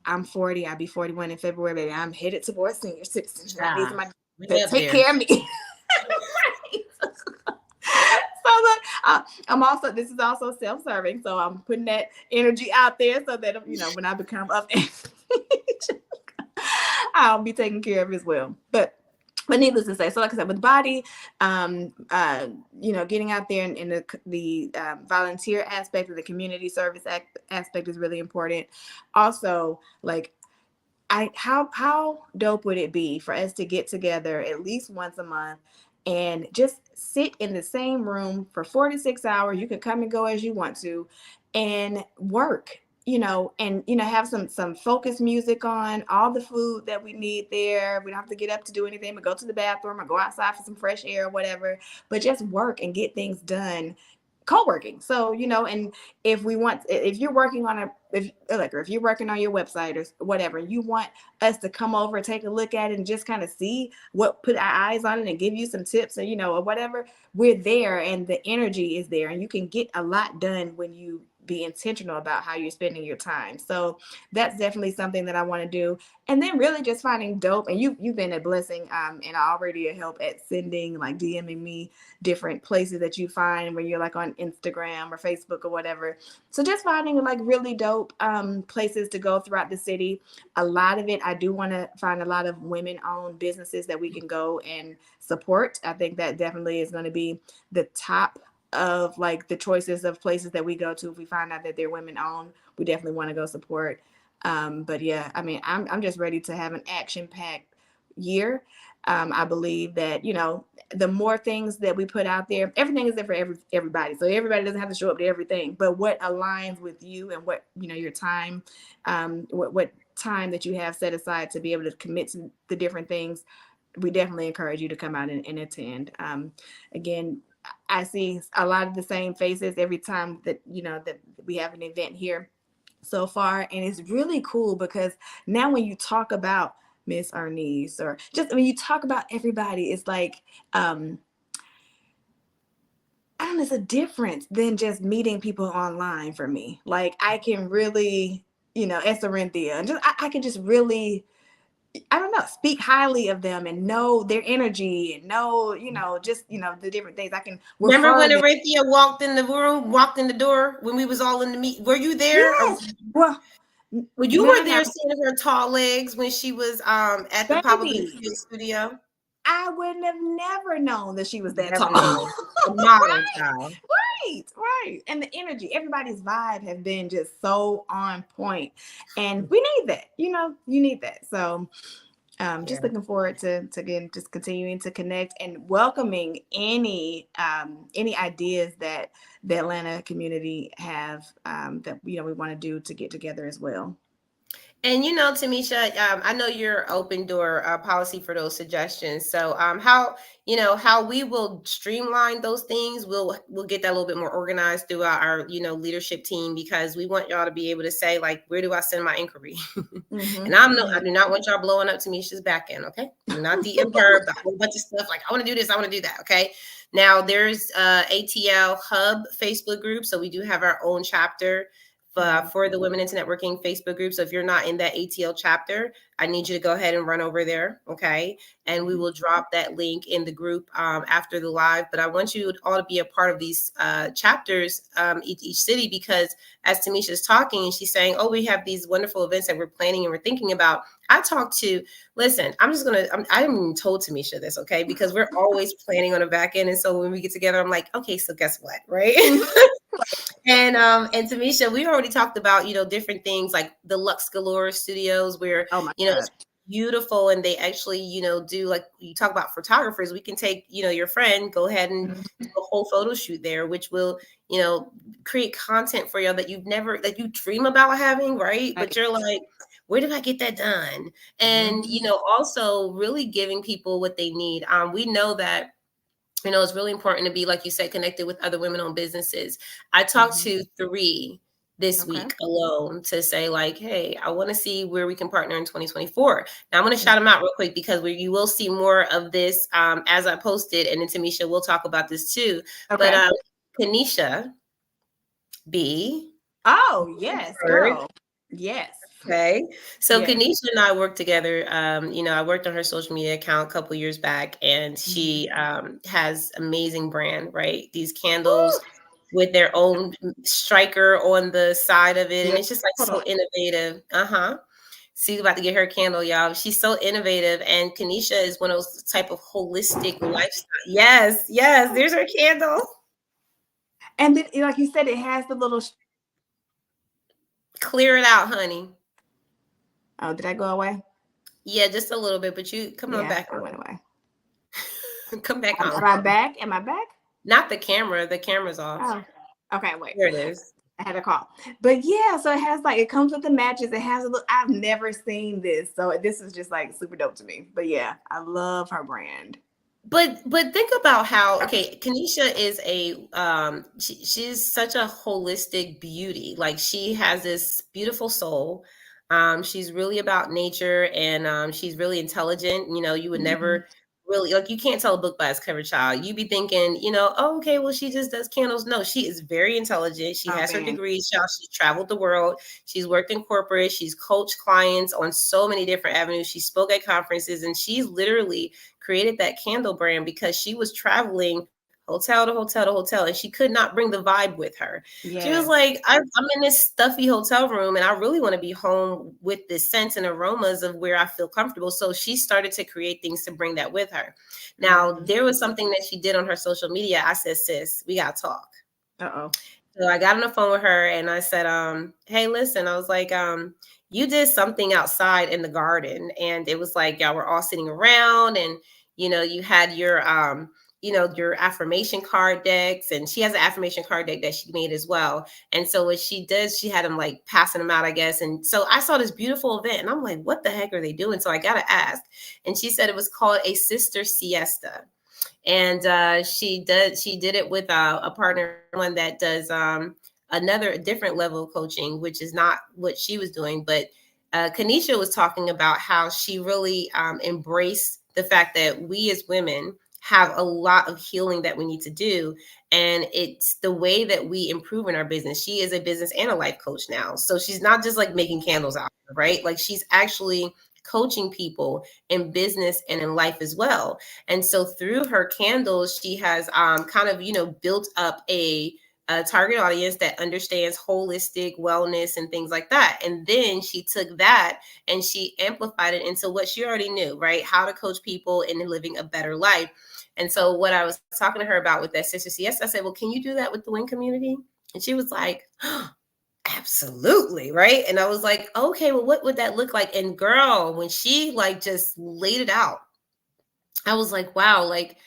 I'm 40. I'll be 41 in February, baby. I'm headed towards senior citizenship. I need Ah, somebody way to up take there. care of me. So look, I'm also, this is also self-serving. So I'm putting that energy out there so that, when I become of age, I'll be taken care of as well. But needless to say, so like I said, with body, getting out there and the volunteer aspect of the community service aspect is really important. Also, like how dope would it be for us to get together at least once a month and just sit in the same room for 4 to 6 hours? You can come and go as you want to, and work. And have some focused music on, all the food that we need there. We don't have to get up to do anything but go to the bathroom or go outside for some fresh air or whatever, but just work and get things done, co-working. So, and if you're working on if you're working on your website or whatever, you want us to come over, take a look at it and just kind of see put our eyes on it and give you some tips or, or whatever, we're there and the energy is there, and you can get a lot done when you be intentional about how you're spending your time. So that's definitely something that I want to do. And then really just finding dope, and you've been a blessing, and already a help at sending, like DMing me different places that you find when you're like on Instagram or Facebook or whatever. So just finding like really dope places to go throughout the city. A lot of it, I do want to find a lot of women-owned businesses that we can go and support. I think that definitely is going to be the top of like the choices of places that we go to. If we find out that they're women-owned, we definitely want to go support. But yeah, I mean, I'm just ready to have an action-packed year. I believe that, the more things that we put out there, everything is there for everybody. So everybody doesn't have to show up to everything, but what aligns with you and what, your time, what time that you have set aside to be able to commit to the different things, we definitely encourage you to come out and attend. Again, I see a lot of the same faces every time that, that we have an event here so far. And it's really cool because now when you talk about Miss Arnice, or just when you talk about everybody, it's like, I don't know, it's a difference than just meeting people online for me. Like I can really, Esarinthia, and just I can just really, I don't know, speak highly of them and know their energy and know, just, the different things. I can Remember refer when them. Arinthia walked in the room, walked in the door when we was all in the meet? Were you there? Or, Yes. Well, well, you now, were there seeing her tall legs when she was at the Pop Up in the baby, studio. I wouldn't have never known that she was that Never tall. know. A model Right. child. Right. And the energy, everybody's vibe has been just so on point. And we need that, you need that. So just Yeah. looking forward to again, just continuing to connect and welcoming any ideas that the Atlanta community have, that, we want to do to get together as well. And Tamisha, I know your open door policy for those suggestions. So, how we will streamline those things, we'll get that a little bit more organized throughout our leadership team, because we want y'all to be able to say, like, where do I send my inquiry? And I do not want y'all blowing up Tamisha's back end. Okay, do not DM her about a whole bunch of stuff like, I want to do this, I want to do that. Okay. Now there's ATL Hub Facebook group, so we do have our own chapter for the Women into Networking Facebook group. So if you're not in that ATL chapter, I need you to go ahead and run over there, okay? And we will drop that link in the group after the live. But I want you all to be a part of these chapters, each city, because as Tamisha is talking and she's saying, oh, we have these wonderful events that we're planning and we're thinking about. I haven't even told Tamisha this, okay? Because we're always planning on a back end. And so when we get together, I'm like, okay, so guess what, right? And Tamisha, we already talked about, different things like the Lux Galore studios where, Oh my God. it's beautiful. And they actually, do, like you talk about photographers, we can take, your friend, go ahead and do a whole photo shoot there, which will, create content for you that you dream about having, right? But you're like, where did I get that done? And, also really giving people what they need. We know that it's really important to be, like you said, connected with other women-owned businesses. I talked to 3 this week alone to say, like, hey, I want to see where we can partner in 2024. Now I'm going to shout them out real quick because you will see more of this as I posted, and then Tamisha will talk about this too. Okay. But Kanisha B. Oh yes, girl. Yes. Okay. So Yes. Kanisha and I worked together. I worked on her social media account a couple years back, and she has amazing brand, right? These candles with their own striker on the side of it. And it's just like so innovative. See, about to get her a candle, y'all. She's so innovative. And Kanisha is one of those type of holistic lifestyle. Yes. There's her candle. And then, like you said, it has the little. Clear it out, honey. Oh, did I go away? Yeah, just a little bit, but you come on back. I went away. Come back on. Am I back? Am I back? Not the camera. The camera's off. Oh, okay. Wait. There it is. I had a call. But yeah, so it has it comes with the matches. It has a look. I've never seen this. So this is just like super dope to me. But yeah, I love her brand. But think about how, Kanisha is she's such a holistic beauty. Like, she has this beautiful soul. She's really about nature, and she's really intelligent. You would never really, like, you can't tell a book by its cover, child. You'd be thinking, oh, okay, well, she just does candles. No, she is very intelligent. She has her degrees, child. She's traveled the world. She's worked in corporate. She's coached clients on so many different avenues. She spoke at conferences, and she's literally created that candle brand because she was traveling hotel to hotel to hotel, and she could not bring the vibe with her. Yes. She was like, I'm in this stuffy hotel room, and I really want to be home with the scents and aromas of where I feel comfortable. So she started to create things to bring that with her. Now, there was something that she did on her social media. I said, sis, we got to talk. So I got on the phone with her, and I said, hey, listen, I was like, you did something outside in the garden, and it was like y'all were all sitting around, and you had your affirmation card decks, and she has an affirmation card deck that she made as well. And so what she does, she had them like passing them out, I guess. And so I saw this beautiful event, and I'm like, what the heck are they doing? So I gotta ask. And she said it was called a sister siesta. And she did it with a partner, one that does another different level of coaching, which is not what she was doing. But Kanisha was talking about how she really embraced the fact that we as women have a lot of healing that we need to do, and it's the way that we improve in our business. She is a business and a life coach now, so she's not just like making candles out, right? Like, she's actually coaching people in business and in life as well. And so through her candles, she has kind of, built up a target audience that understands holistic wellness and things like that. And then she took that and she amplified it into what she already knew, right? How to coach people in living a better life. And so what I was talking to her about with that Sister CS, I said, well, can you do that with the W.I.N community? And she was like, oh, absolutely, right? And I was like, okay, well, what would that look like? And girl, when she like just laid it out, I was like, wow, like,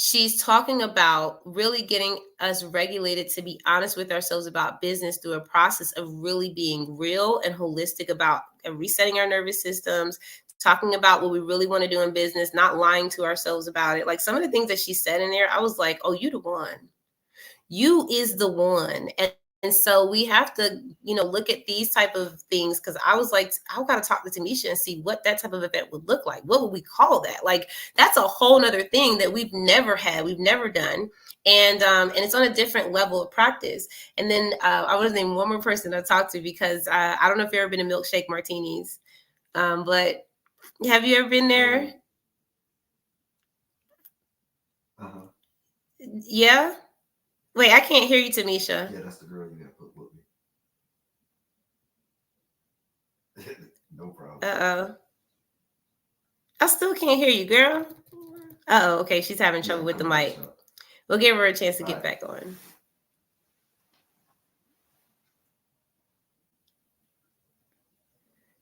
she's talking about really getting us regulated to be honest with ourselves about business through a process of really being real and holistic about resetting our nervous systems, talking about what we really want to do in business, not lying to ourselves about it. Like, some of the things that she said in there, I was like, oh, you the one. You is the one. And so we have to, look at these type of things, because I was like, I got to talk to Tamisha and see what that type of event would look like. What would we call that? Like, that's a whole nother thing that we've never had, we've never done. And it's on a different level of practice. And then I want to name one more person I talked to, because I don't know if you've ever been to Milkshake Martinis, but have you ever been there? Uh-huh. Yeah. Wait, I can't hear you, Tamisha. Yeah, that's the girl you got put with me. No problem. Uh-oh. I still can't hear you, girl. Uh-oh, okay, she's having trouble with the mic. We'll give her a chance to get back on.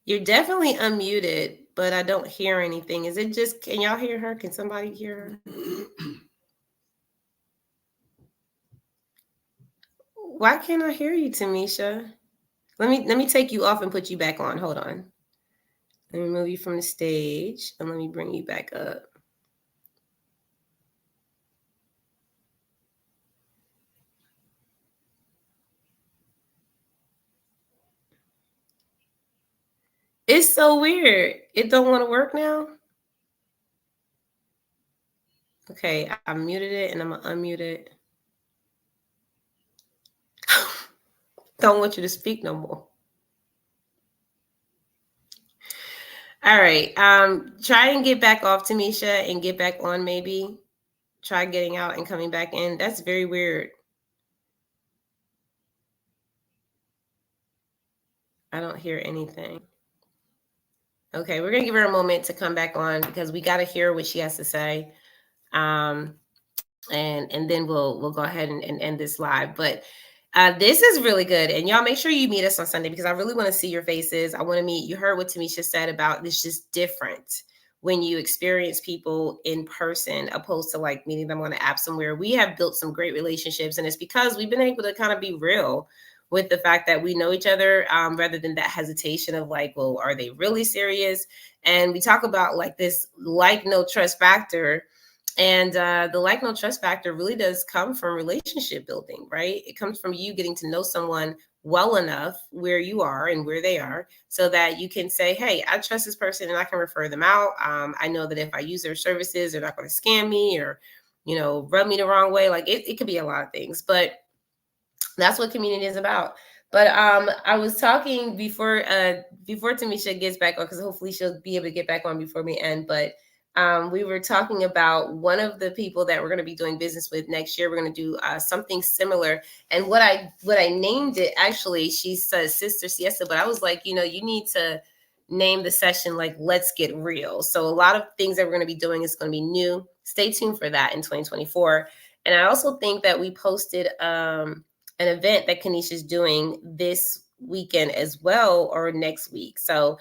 You're definitely unmuted, but I don't hear anything. Is it just, can y'all hear her? Can somebody hear her? Why can't I hear you, Tamisha? Let me take you off and put you back on. Hold on. Let me move you from the stage and let me bring you back up. It's so weird. It don't want to work now. Okay, I muted it and I'm gonna unmute it. Don't want you to speak no more. All right. Try and get back off, Tamisha, and get back on maybe. Try getting out and coming back in. That's very weird. I don't hear anything. Okay, we're gonna give her a moment to come back on, because we gotta hear what she has to say. And then we'll go ahead and end this live. But this is really good. And y'all make sure you meet us on Sunday, because I really want to see your faces. I want to meet. You heard what Tamisha said about this, just different when you experience people in person opposed to like meeting them on an app somewhere. We have built some great relationships, and it's because we've been able to kind of be real with the fact that we know each other, rather than that hesitation of like, well, are they really serious? And we talk about like this like, no trust factor. And the like, no trust factor really does come from relationship building, right? It comes from you getting to know someone well enough where you are and where they are, so that you can say, hey, I trust this person and I can refer them out. I know that if I use their services, they're not going to scam me or, rub me the wrong way. Like, it could be a lot of things, but that's what community is about. But I was talking before Tamisha gets back on, because hopefully she'll be able to get back on before we end. But we were talking about one of the people that we're going to be doing business with next year. We're going to do something similar. And what I named it, actually, she says Sister Siesta, but I was like, you need to name the session like Let's Get Real. So a lot of things that we're going to be doing is going to be new. Stay tuned for that in 2024. And I also think that we posted an event that Kanisha's doing this weekend as well, or next week. So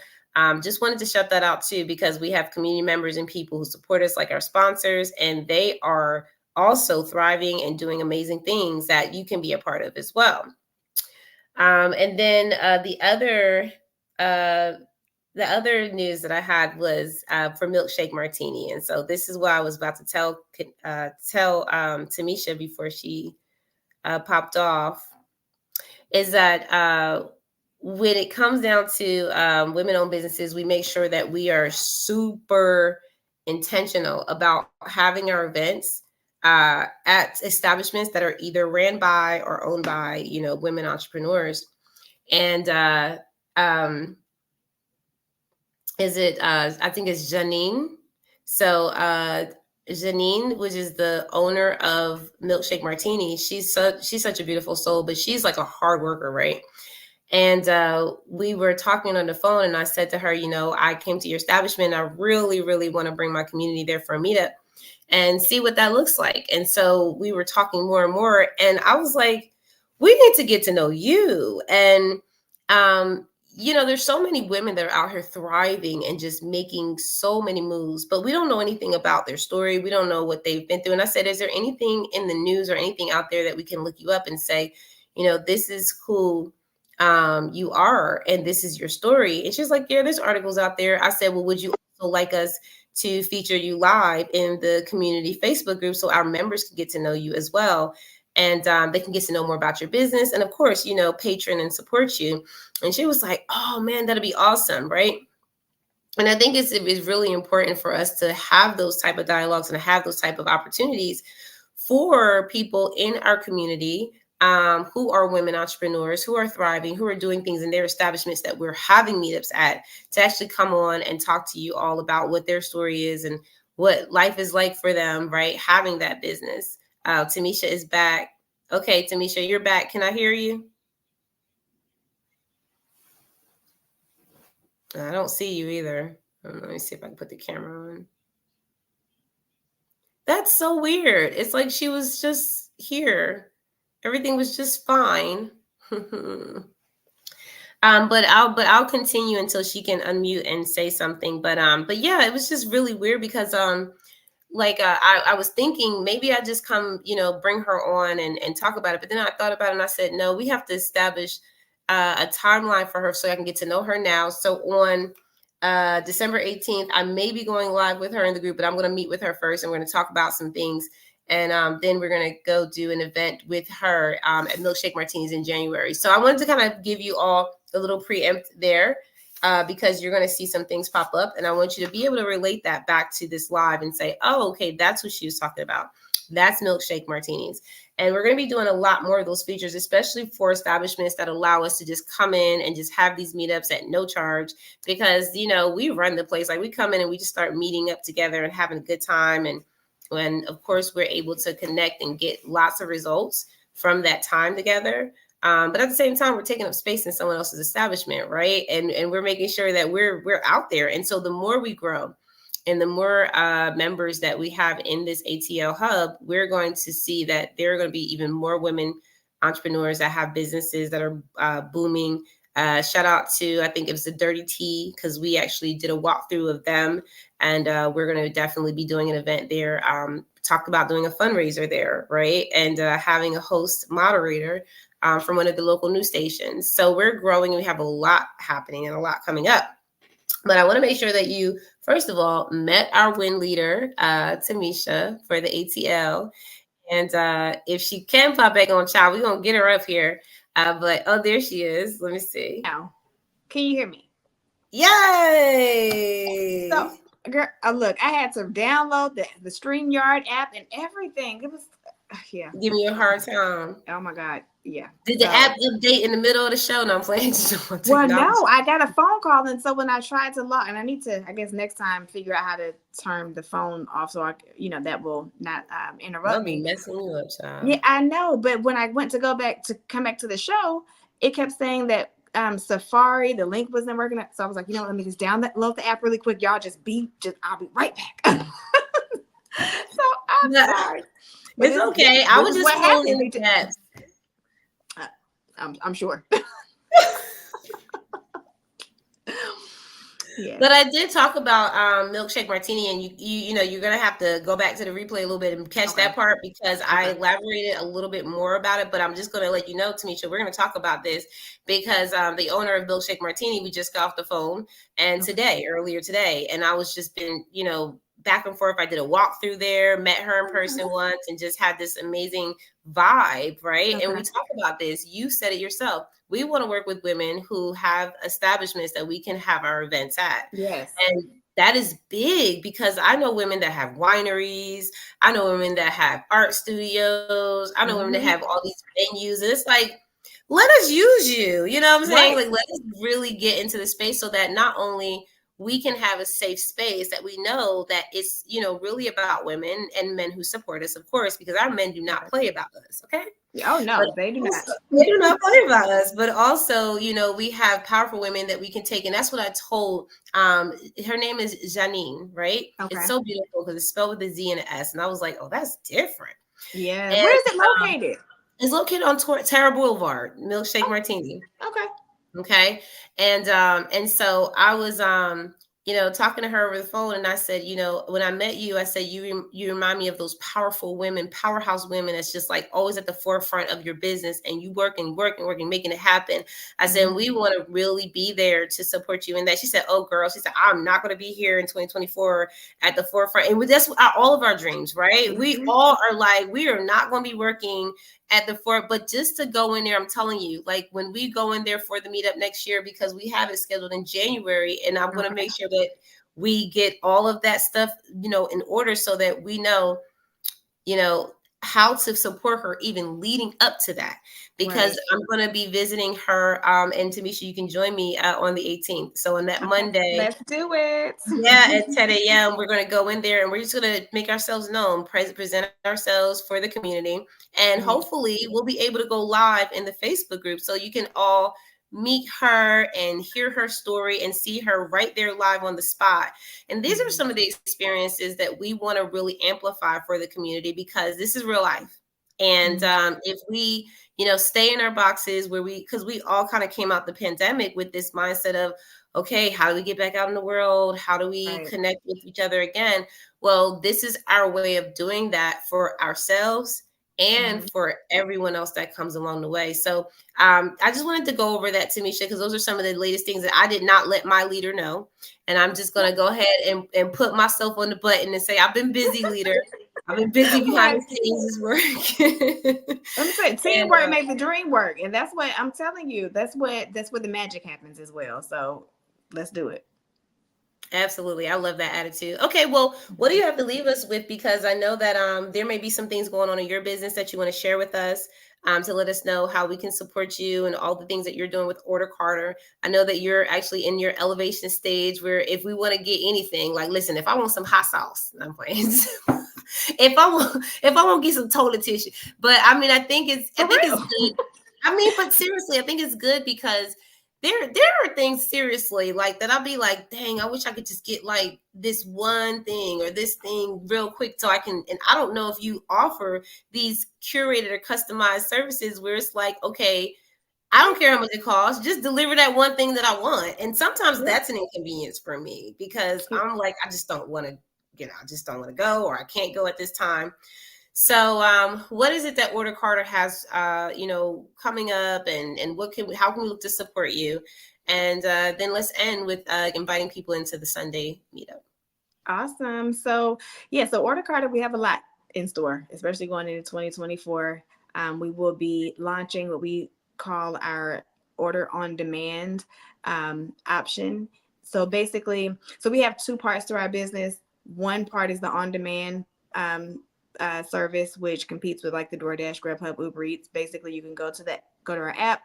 just wanted to shout that out too, because we have community members and people who support us, like our sponsors, and they are also thriving and doing amazing things that you can be a part of as well. And then the other news that I had was for Milkshake Martini, and so this is what I was about to tell Tamisha before she popped off, is that when it comes down to women-owned businesses, we make sure that we are super intentional about having our events at establishments that are either ran by or owned by, women entrepreneurs. And I think it's Janine. So Janine, which is the owner of Milkshake Martini, she's such a beautiful soul, but she's like a hard worker, right? And we were talking on the phone, and I said to her, I came to your establishment. I really, really want to bring my community there for a meetup and see what that looks like. And so we were talking more and more, and I was like, we need to get to know you. And there's so many women that are out here thriving and just making so many moves, but we don't know anything about their story. We don't know what they've been through. And I said, is there anything in the news or anything out there that we can look you up and say, this is who you are and this is your story? And she's like, yeah, there's articles out there. I said, well, would you also like us to feature you live in the community Facebook group so our members can get to know you as well? And they can get to know more about your business. And of course, patron and support you. And she was like, oh man, that'd be awesome. Right. And I think it's really important for us to have those type of dialogues and have those type of opportunities for people in our community who are women entrepreneurs, who are thriving, who are doing things in their establishments that we're having meetups at, to actually come on and talk to you all about what their story is and what life is like for them, right? Having that business. Tamisha is back. Okay, Tamisha, you're back. Can I hear you? I don't see you either. Let me see if I can put the camera on. That's so weird. It's like she was just here. Everything was just fine. But I'll continue until she can unmute and say something. But yeah, it was just really weird because I was thinking maybe I just come, bring her on and talk about it. But then I thought about it and I said, no, we have to establish a timeline for her so I can get to know her now. So on December 18th, I may be going live with her in the group, but I'm going to meet with her first and we're going to talk about some things. And then we're going to go do an event with her at Milkshake Martinis in January. So I wanted to kind of give you all a little preempt there. Because you're going to see some things pop up. And I want you to be able to relate that back to this live and say, oh, okay, that's what she was talking about. That's Milkshake Martinis. And we're going to be doing a lot more of those features, especially for establishments that allow us to just come in and just have these meetups at no charge. Because, we run the place. Like we come in and we just start meeting up together and having a good time. And when, of course, we're able to connect and get lots of results from that time together. But at the same time, we're taking up space in someone else's establishment, right? And we're making sure that we're out there. And so the more we grow and the more members that we have in this ATL hub, we're going to see that there are going to be even more women entrepreneurs that have businesses that are booming. Shout out to, I think it was the Dirty Tea, because we actually did a walkthrough of them. And we're going to definitely be doing an event there. Talked about doing a fundraiser there, right? And having a host moderator from one of the local news stations. So we're growing and we have a lot happening and a lot coming up. But I want to make sure that you, first of all, met our WIN leader, Tamisha, for the ATL. And if she can pop back on, child, we're going to get her up here. But, oh, there she is. Let me see. Now, can you hear me? Yay! So, girl, look, I had to download the StreamYard app and everything. It was, yeah. Give me a hard time. Oh, my God. Yeah. Did the app update in the middle of the show? No, I'm playing. Well, no, I got a phone call. And so when I tried to log, and I need to, I guess, next time figure out how to turn the phone off so that will not interrupt me. Messing you up, child. Yeah, I know. But when I went to come back to the show, it kept saying that Safari, the link wasn't working. So I was like, let me just download the app really quick. Y'all I'll be right back. So I'm sorry. But it's okay. I was just following the apps. I'm sure. Yes. But I did talk about milkshake martini, and you know you're gonna have to go back to the replay a little bit and catch Okay. that part because I Okay. elaborated a little bit more about it. But I'm just gonna let you know, Tamisha, we're gonna talk about this because the owner of Milkshake Martini, we just got off the phone and earlier today, and I was just been back and forth. I did a walk through there, met her in person once, and just had this amazing vibe, right? And we Okay. talk about this. You said it yourself. We want to work with women who have establishments that we can have our events at. Yes. And that is big because I know women that have wineries. I know women that have art studios. I know women that have all these venues. And it's like, let us use you. You know what I'm saying? Right. Like, let us really get into the space so that not only we can have a safe space, that we know that it's, really about women and men who support us, of course, because our men do not play about us. Okay. Oh But no, they do not. also, they do not play about us. But also, we have powerful women that we can take. And that's what I told. Her name is Janine, right? Okay. It's so beautiful because it's spelled with a Z and an S. And I was like, oh, that's different. Yeah. And Where is it located? it's located on Terra Boulevard, Milkshake Martini. Okay. Okay. And so I was talking to her over the phone, and I said, when I met you, I said you remind me of those powerful women, powerhouse women that's just like always at the forefront of your business, and you work and work and work and making it happen. I said, we want to really be there to support you in that. She said, oh girl, she said, I'm not going to be here in 2024 at the forefront. And that's all of our dreams, right? We all are like, we are not going to be working at the fort, but just to go in there, I'm telling you, like when we go in there for the meetup next year, because we have it scheduled in January, and I'm going to make sure that we get all of that stuff, in order so that we know, how to support her even leading up to that, because I'm going to be visiting her. And Tamisha, you can join me on the 18th. So on that Monday, let's do it. yeah, at 10 a.m. We're going to go in there and we're just going to make ourselves known, present ourselves for the community. And hopefully we'll be able to go live in the Facebook group so you can all meet her and hear her story and see her right there live on the spot. And these are some of the experiences that we want to really amplify for the community, because this is real life. And if we, stay in our boxes because we all kind of came out the pandemic with this mindset of, okay, how do we get back out in the world? How do we connect with each other again? Well, this is our way of doing that for ourselves and for everyone else that comes along the way. So I just wanted to go over that, Tamisha, because those are some of the latest things that I did not let my leader know. And I'm just going to go ahead and put myself on the button and say, I've been busy, leader. I've been busy behind the scenes work. I'm saying teamwork makes the dream work. And that's what I'm telling you. That's where the magic happens as well. So let's do it. Absolutely. I love that attitude. Okay, well, what do you have to leave us with? Because I know that there may be some things going on in your business that you want to share with us, to let us know how we can support you and all the things that you're doing with Order Carter. I know that you're actually in your elevation stage where if we want to get anything, like, listen, if I want some hot sauce, I'm playing. if I want to get some toilet tissue, but I mean, I think it's good. I mean, but seriously, I think it's good because there are things seriously like that I'll be like, dang, I wish I could just get like this one thing or this thing real quick so I can. And I don't know if you offer these curated or customized services where it's like, okay, I don't care how much it costs, just deliver that one thing that I want. And sometimes that's an inconvenience for me because I'm like, I just don't want to, I just don't want to go, or I can't go at this time. So, what is it that Order Carter has, coming up, and how can we look to support you? And then let's end with inviting people into the Sunday meetup. Awesome. So Order Carter, we have a lot in store, especially going into 2024. We will be launching what we call our order on demand option. So basically, we have two parts to our business. One part is the on demand service, which competes with like the DoorDash, Grubhub, Uber Eats. Basically, you can go to our app,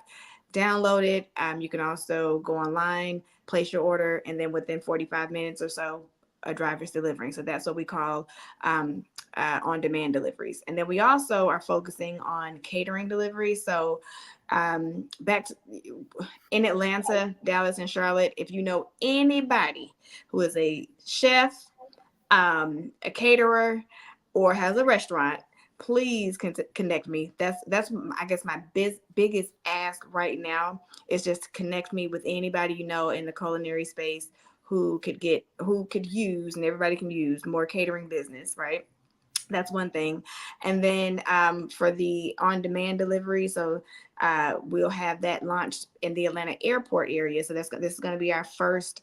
download it. You can also go online, place your order, and then within 45 minutes or so, a driver's delivering. So that's what we call on-demand deliveries. And then we also are focusing on catering deliveries. So back to, in Atlanta, Dallas, and Charlotte, if you know anybody who is a chef, a caterer, or has a restaurant, please connect me. That's I guess my biggest ask right now is just to connect me with anybody you know in the culinary space who could use, and everybody can use more catering business, right? That's one thing. And then for the on-demand delivery, so we'll have that launched in the Atlanta airport area. So this is going to be our first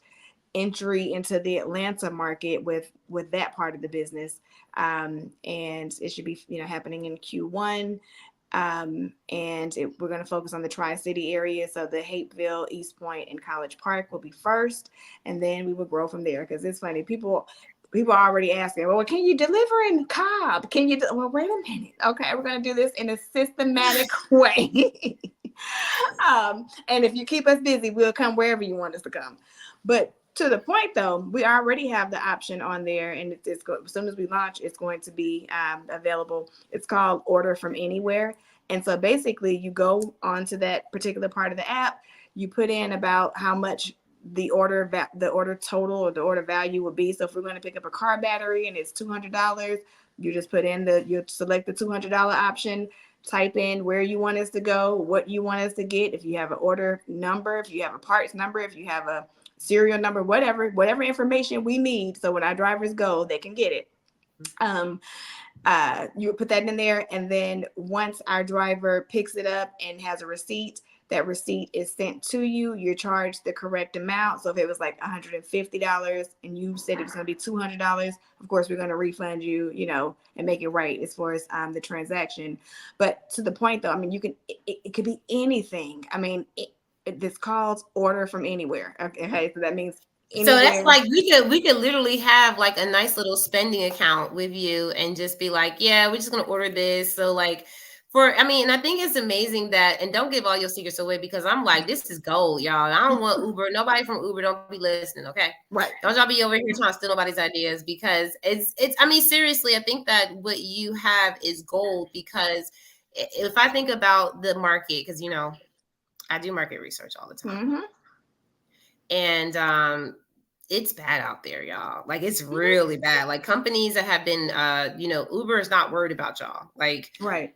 entry into the Atlanta market with that part of the business, and it should be happening in Q1. We're going to focus on the Tri-City area, so the Hapeville, East Point, and College Park will be first, and then we will grow from there. Because it's funny, people are already asking, well, can you deliver in Cobb? Can you well, wait a minute. Okay, we're going to do this in a systematic way. And if you keep us busy, we'll come wherever you want us to come. But to the point, though, we already have the option on there, and as soon as we launch, it's going to be available. It's called Order from Anywhere. And so basically, you go onto that particular part of the app, you put in about how much the order total or the order value would be. So if we're going to pick up a car battery and it's $200, you just put in you select the $200 option, type in where you want us to go, what you want us to get. If you have an order number, if you have a parts number, if you have a serial number, whatever information we need, so when our drivers go, they can get it. You put that in there, and then once our driver picks it up and has a receipt, that receipt is sent to you. You're charged the correct amount. So if it was like $150 and you said it was going to be $200, of course we're going to refund you, and make it right as far as the transaction. But to the point, though, I mean, it could be anything. I mean, it's called Order from Anywhere. Okay, so that means anywhere. So that's like we could literally have like a nice little spending account with you and just be like, yeah, we're just gonna order this. So like and I think it's amazing that, and don't give all your secrets away, because I'm like, this is gold, y'all. I don't want Uber. Nobody from Uber, don't be listening, okay? Right. Don't y'all be over here trying to steal nobody's ideas, because it's I mean, seriously, I think that what you have is gold, because if I think about the market, because I do market research all the time. Mm-hmm. And it's bad out there, y'all. Like, it's really bad. Like, companies that have been Uber is not worried about y'all. Like, right.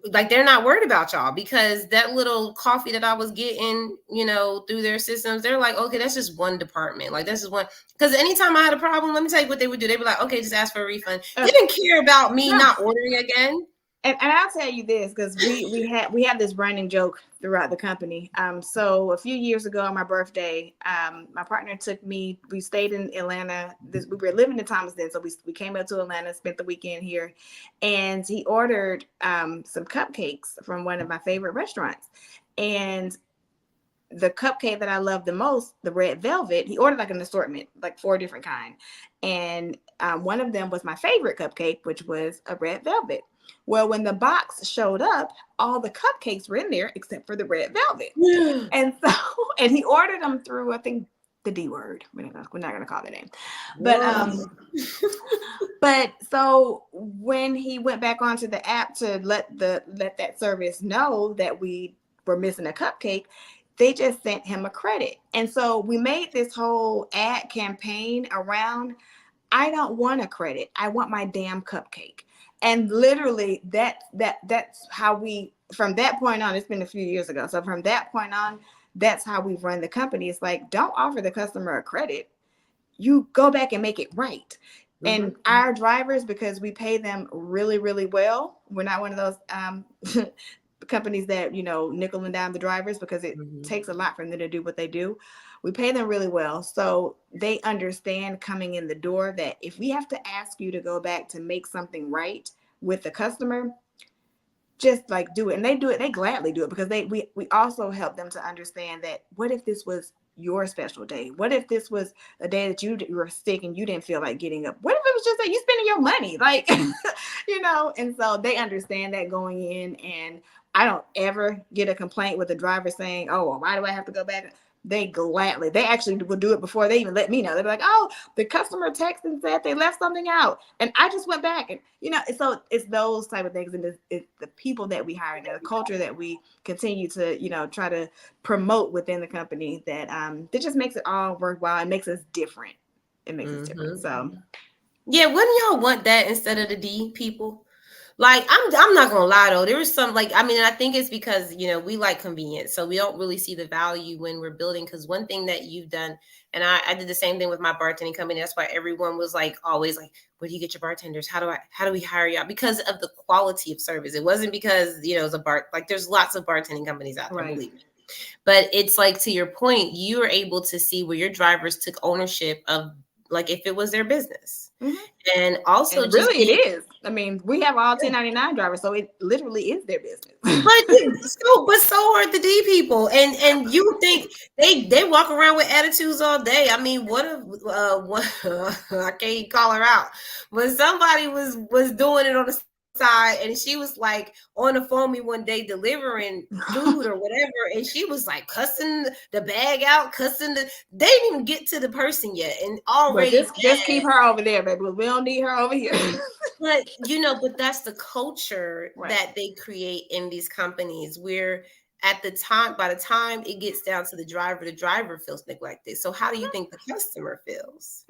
Like, they're not worried about y'all, because that little coffee that I was getting, through their systems, they're like, okay, that's just one department. Like, that's just one. Because anytime I had a problem, let me tell you what they would do. They'd be like, okay, just ask for a refund. They didn't care about me not ordering again. And I'll tell you this, because we have this running joke throughout the company. So a few years ago on my birthday, my partner took me. We stayed in Atlanta. We were living in Thomaston, so we came up to Atlanta, spent the weekend here, and he ordered some cupcakes from one of my favorite restaurants. And the cupcake that I love the most, the red velvet, he ordered like an assortment, like 4 different kinds, and one of them was my favorite cupcake, which was a red velvet. Well, when the box showed up, all the cupcakes were in there except for the red velvet. And he ordered them through, I think, the D word. We're not going to call the name. But but so when he went back onto the app to let that service know that we were missing a cupcake, they just sent him a credit. And so we made this whole ad campaign around, I don't want a credit. I want my damn cupcake. And literally that's how we, from that point on, it's been a few years ago. So from that point on, that's how we've run the company. It's like, don't offer the customer a credit. You go back and make it right. Mm-hmm. And our drivers, because we pay them really, really well, we're not one of those companies that, nickel and dime the drivers, because it takes a lot for them to do what they do. We pay them really well. So they understand coming in the door that if we have to ask you to go back to make something right with the customer, just like do it. And they do it. They gladly do it, because we also help them to understand that, what if this was your special day? What if this was a day that you were sick and you didn't feel like getting up? What if it was just that you spending your money? Like, and so they understand that going in, and I don't ever get a complaint with the driver saying, oh, well, why do I have to go back? They actually will do it before they even let me know. They'll be like, oh, the customer texted and said they left something out, and I just went back. And so it's those type of things, and it's the people that we hire, and the culture that we continue to try to promote within the company, that just makes it all worthwhile and makes us different. It makes us different. So yeah, wouldn't y'all want that instead of the D people? Like I'm not gonna lie though, there was some like I mean I think it's because we like convenience, so we don't really see the value when we're building. Because one thing that you've done, and I did the same thing with my bartending company. That's why everyone was like always like, where do you get your bartenders? How do we hire you out? Because of the quality of service. It wasn't because it's a bar, like there's lots of bartending companies out there, Right. believe me. But it's like, to your point, you were able to see where your drivers took ownership of, like, if it was their business. And also And just really, being, it is. I mean, we have all 1099 drivers, so it literally is their business. but so are the D people, and you think they walk around with attitudes all day. I mean, what if I can't call her out, but somebody was doing it on the side, and she was like on the phone me one day delivering food or whatever, and she was like cussing the bag out, they didn't even get to the person yet, and But already just keep her over there, baby. We don't need her over here. but that's the culture Right. that they create in these companies, where by the time it gets down to the driver feels neglected. So how do you think the customer feels?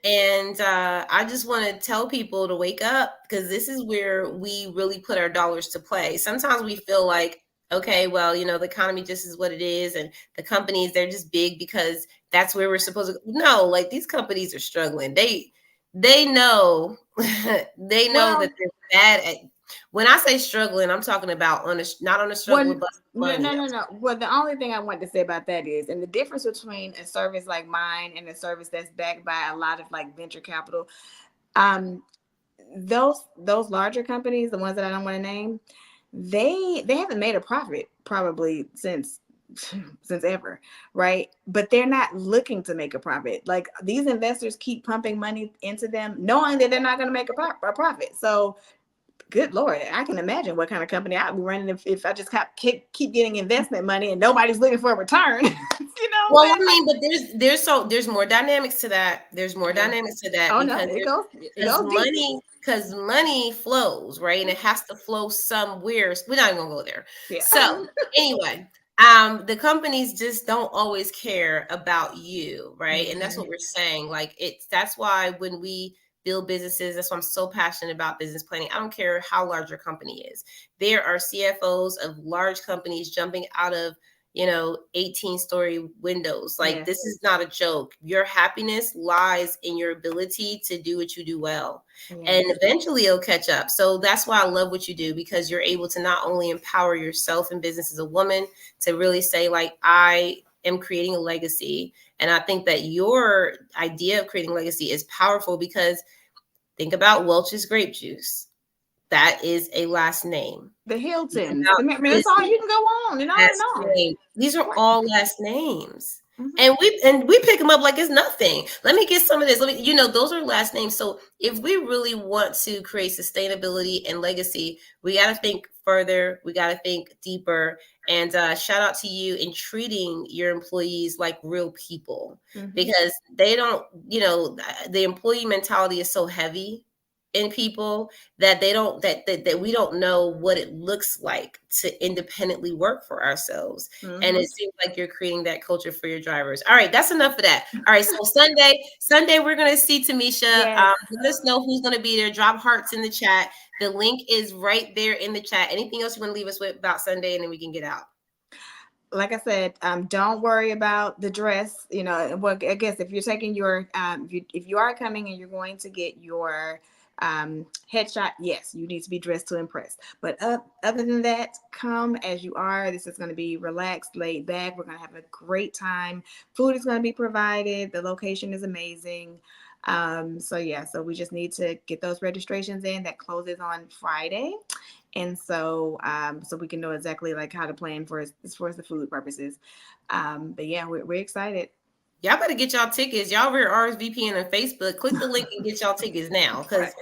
And I just want to tell people to wake up, because this is where we really put our dollars to play. Sometimes we feel like, okay, well, the economy just is what it is, and the companies, they're just big because that's where we're supposed to. No, like, these companies are struggling. They know they know Well, that they're bad at. When I say struggling, I'm talking about not on a struggle with money. no. Well, the only thing I want to say about that is, and the difference between a service like mine and a service that's backed by a lot of like venture capital, those larger companies, the ones that I don't want to name, they haven't made a profit probably since ever, right? But they're not looking to make a profit. Like, these investors keep pumping money into them knowing that they're not going to make a profit. So good Lord, I can imagine what kind of company I'd be running if I just keep getting investment money and nobody's looking for a return. Well, I mean, but there's more dynamics to that. There's more dynamics to that, Oh no, because it goes deep. money flows, right? And it has to flow somewhere. We're not even gonna go there. Yeah. So anyway, the companies just don't always care about you, right? And that's what we're saying. Like, that's why when we build businesses, that's why I'm so passionate about business planning. I don't care how large your company is. There are CFOs of large companies jumping out of 18-story windows. Like, this is not a joke. Your happiness lies in your ability to do what you do well. And eventually it'll catch up. So that's why I love what you do, because you're able to not only empower yourself in business as a woman, to really say, like, I am creating a legacy. And I think that your idea of creating legacy is powerful, because think about Welch's grape juice. That is a last name. The Hiltons. That's all you can go on and on and on. These are all last names. And we pick them up like it's nothing. Let me get some of this. Those are last names. So if we really want to create sustainability and legacy, we got to think further. We got to think deeper. And shout out to you in treating your employees like real people, because they don't, the employee mentality is so heavy in people that they don't that we don't know what it looks like to independently work for ourselves. And it seems like you're creating that culture for your drivers. All right, that's enough of that. All right, so Sunday we're going to see Tamisha. Let us know who's going to be there. Drop hearts in the chat. The link is right there in the chat. Anything else you want to leave us with about Sunday, and then we can get out? Like I said, don't worry about the dress. Well, I guess if you're taking your if you are coming and you're going to get your headshot, yes, you need to be dressed to impress. But other than that, come as you are. This is going to be relaxed, laid back. We're going to have a great time. Food is going to be provided. The location is amazing. So we just need to get those registrations in. That closes on Friday. And so we can know exactly like how to plan for as far as the food purposes. But yeah, we're excited. Y'all better get y'all tickets. Y'all over RSVPing on Facebook. Click the link and get y'all tickets now. Because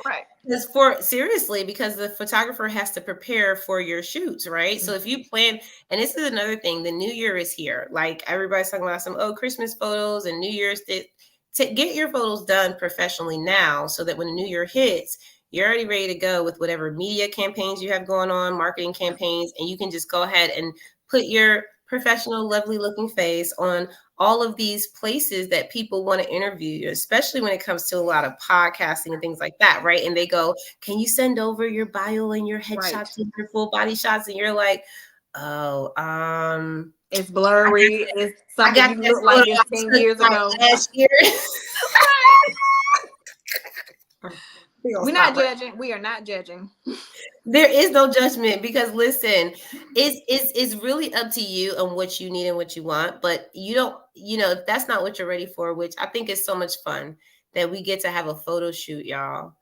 the photographer has to prepare for your shoots, right? So if you plan, and this is another thing, the new year is here. Like, everybody's talking about some Christmas photos and New Year's. To get your photos done professionally now, so that when the new year hits, you're already ready to go with whatever media campaigns you have going on, marketing campaigns, and you can just go ahead and put your professional, lovely looking face on all of these places that people want to interview you, especially when it comes to a lot of podcasting and things like that, right? And they go, can you send over your bio and your Right. headshots and your full body shots? And you're like, oh, It's blurry. It's I something got you this look photo like it's I 10 took years like ago. last year. We're not judging. We are not judging. There is no judgment because listen, it's really up to you and what you need and what you want. But you don't, if that's not what you're ready for, which I think is so much fun that we get to have a photo shoot, y'all,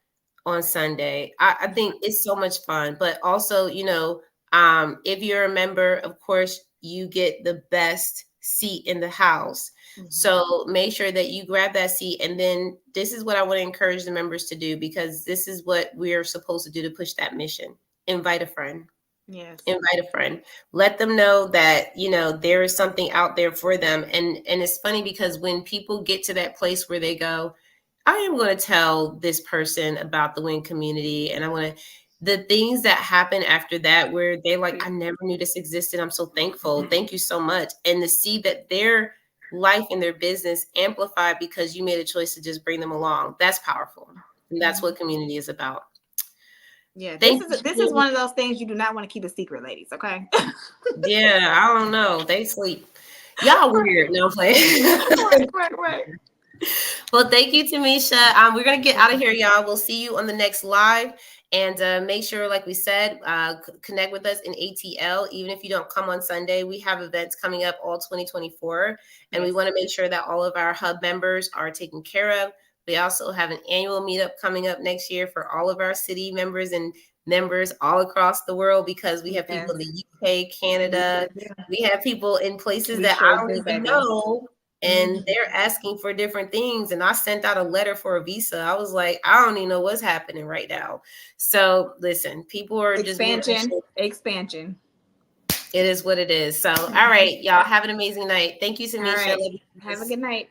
on Sunday. I think it's so much fun. But also, if you're a member, of course, you get the best seat in the house. So make sure that you grab that seat. And then this is what I want to encourage the members to do, because this is what we're supposed to do to push that mission. Invite a friend. Yes. Invite a friend. Let them know that, there is something out there for them. And it's funny because when people get to that place where they go, I am going to tell this person about the WIN community, and I want to, the things that happen after that, where they're like, I never knew this existed. I'm so thankful. Thank you so much. And to see that their life and their business amplified because you made a choice to just bring them along. That's powerful. And that's what community is about. Yeah, this is one of those things you do not want to keep a secret, ladies. Okay. Yeah, I don't know. They sleep. Y'all weird. No, I'm playing. Right. Well, thank you, Tamisha. We're gonna get out of here, y'all. We'll see you on the next live. And make sure, like we said, connect with us in ATL. Even if you don't come on Sunday, we have events coming up all 2024. And we want to make sure that all of our hub members are taken care of. We also have an annual meetup coming up next year for all of our city members and members all across the world, because we have people in the UK, Canada. We have people in places that I don't even know. And they're asking for different things. And I sent out a letter for a visa. I was like, I don't even know what's happening right now. So listen, people are expansion. It is what it is. So, all right, y'all have an amazing night. Thank you, Tamisha. Right. Have a good night.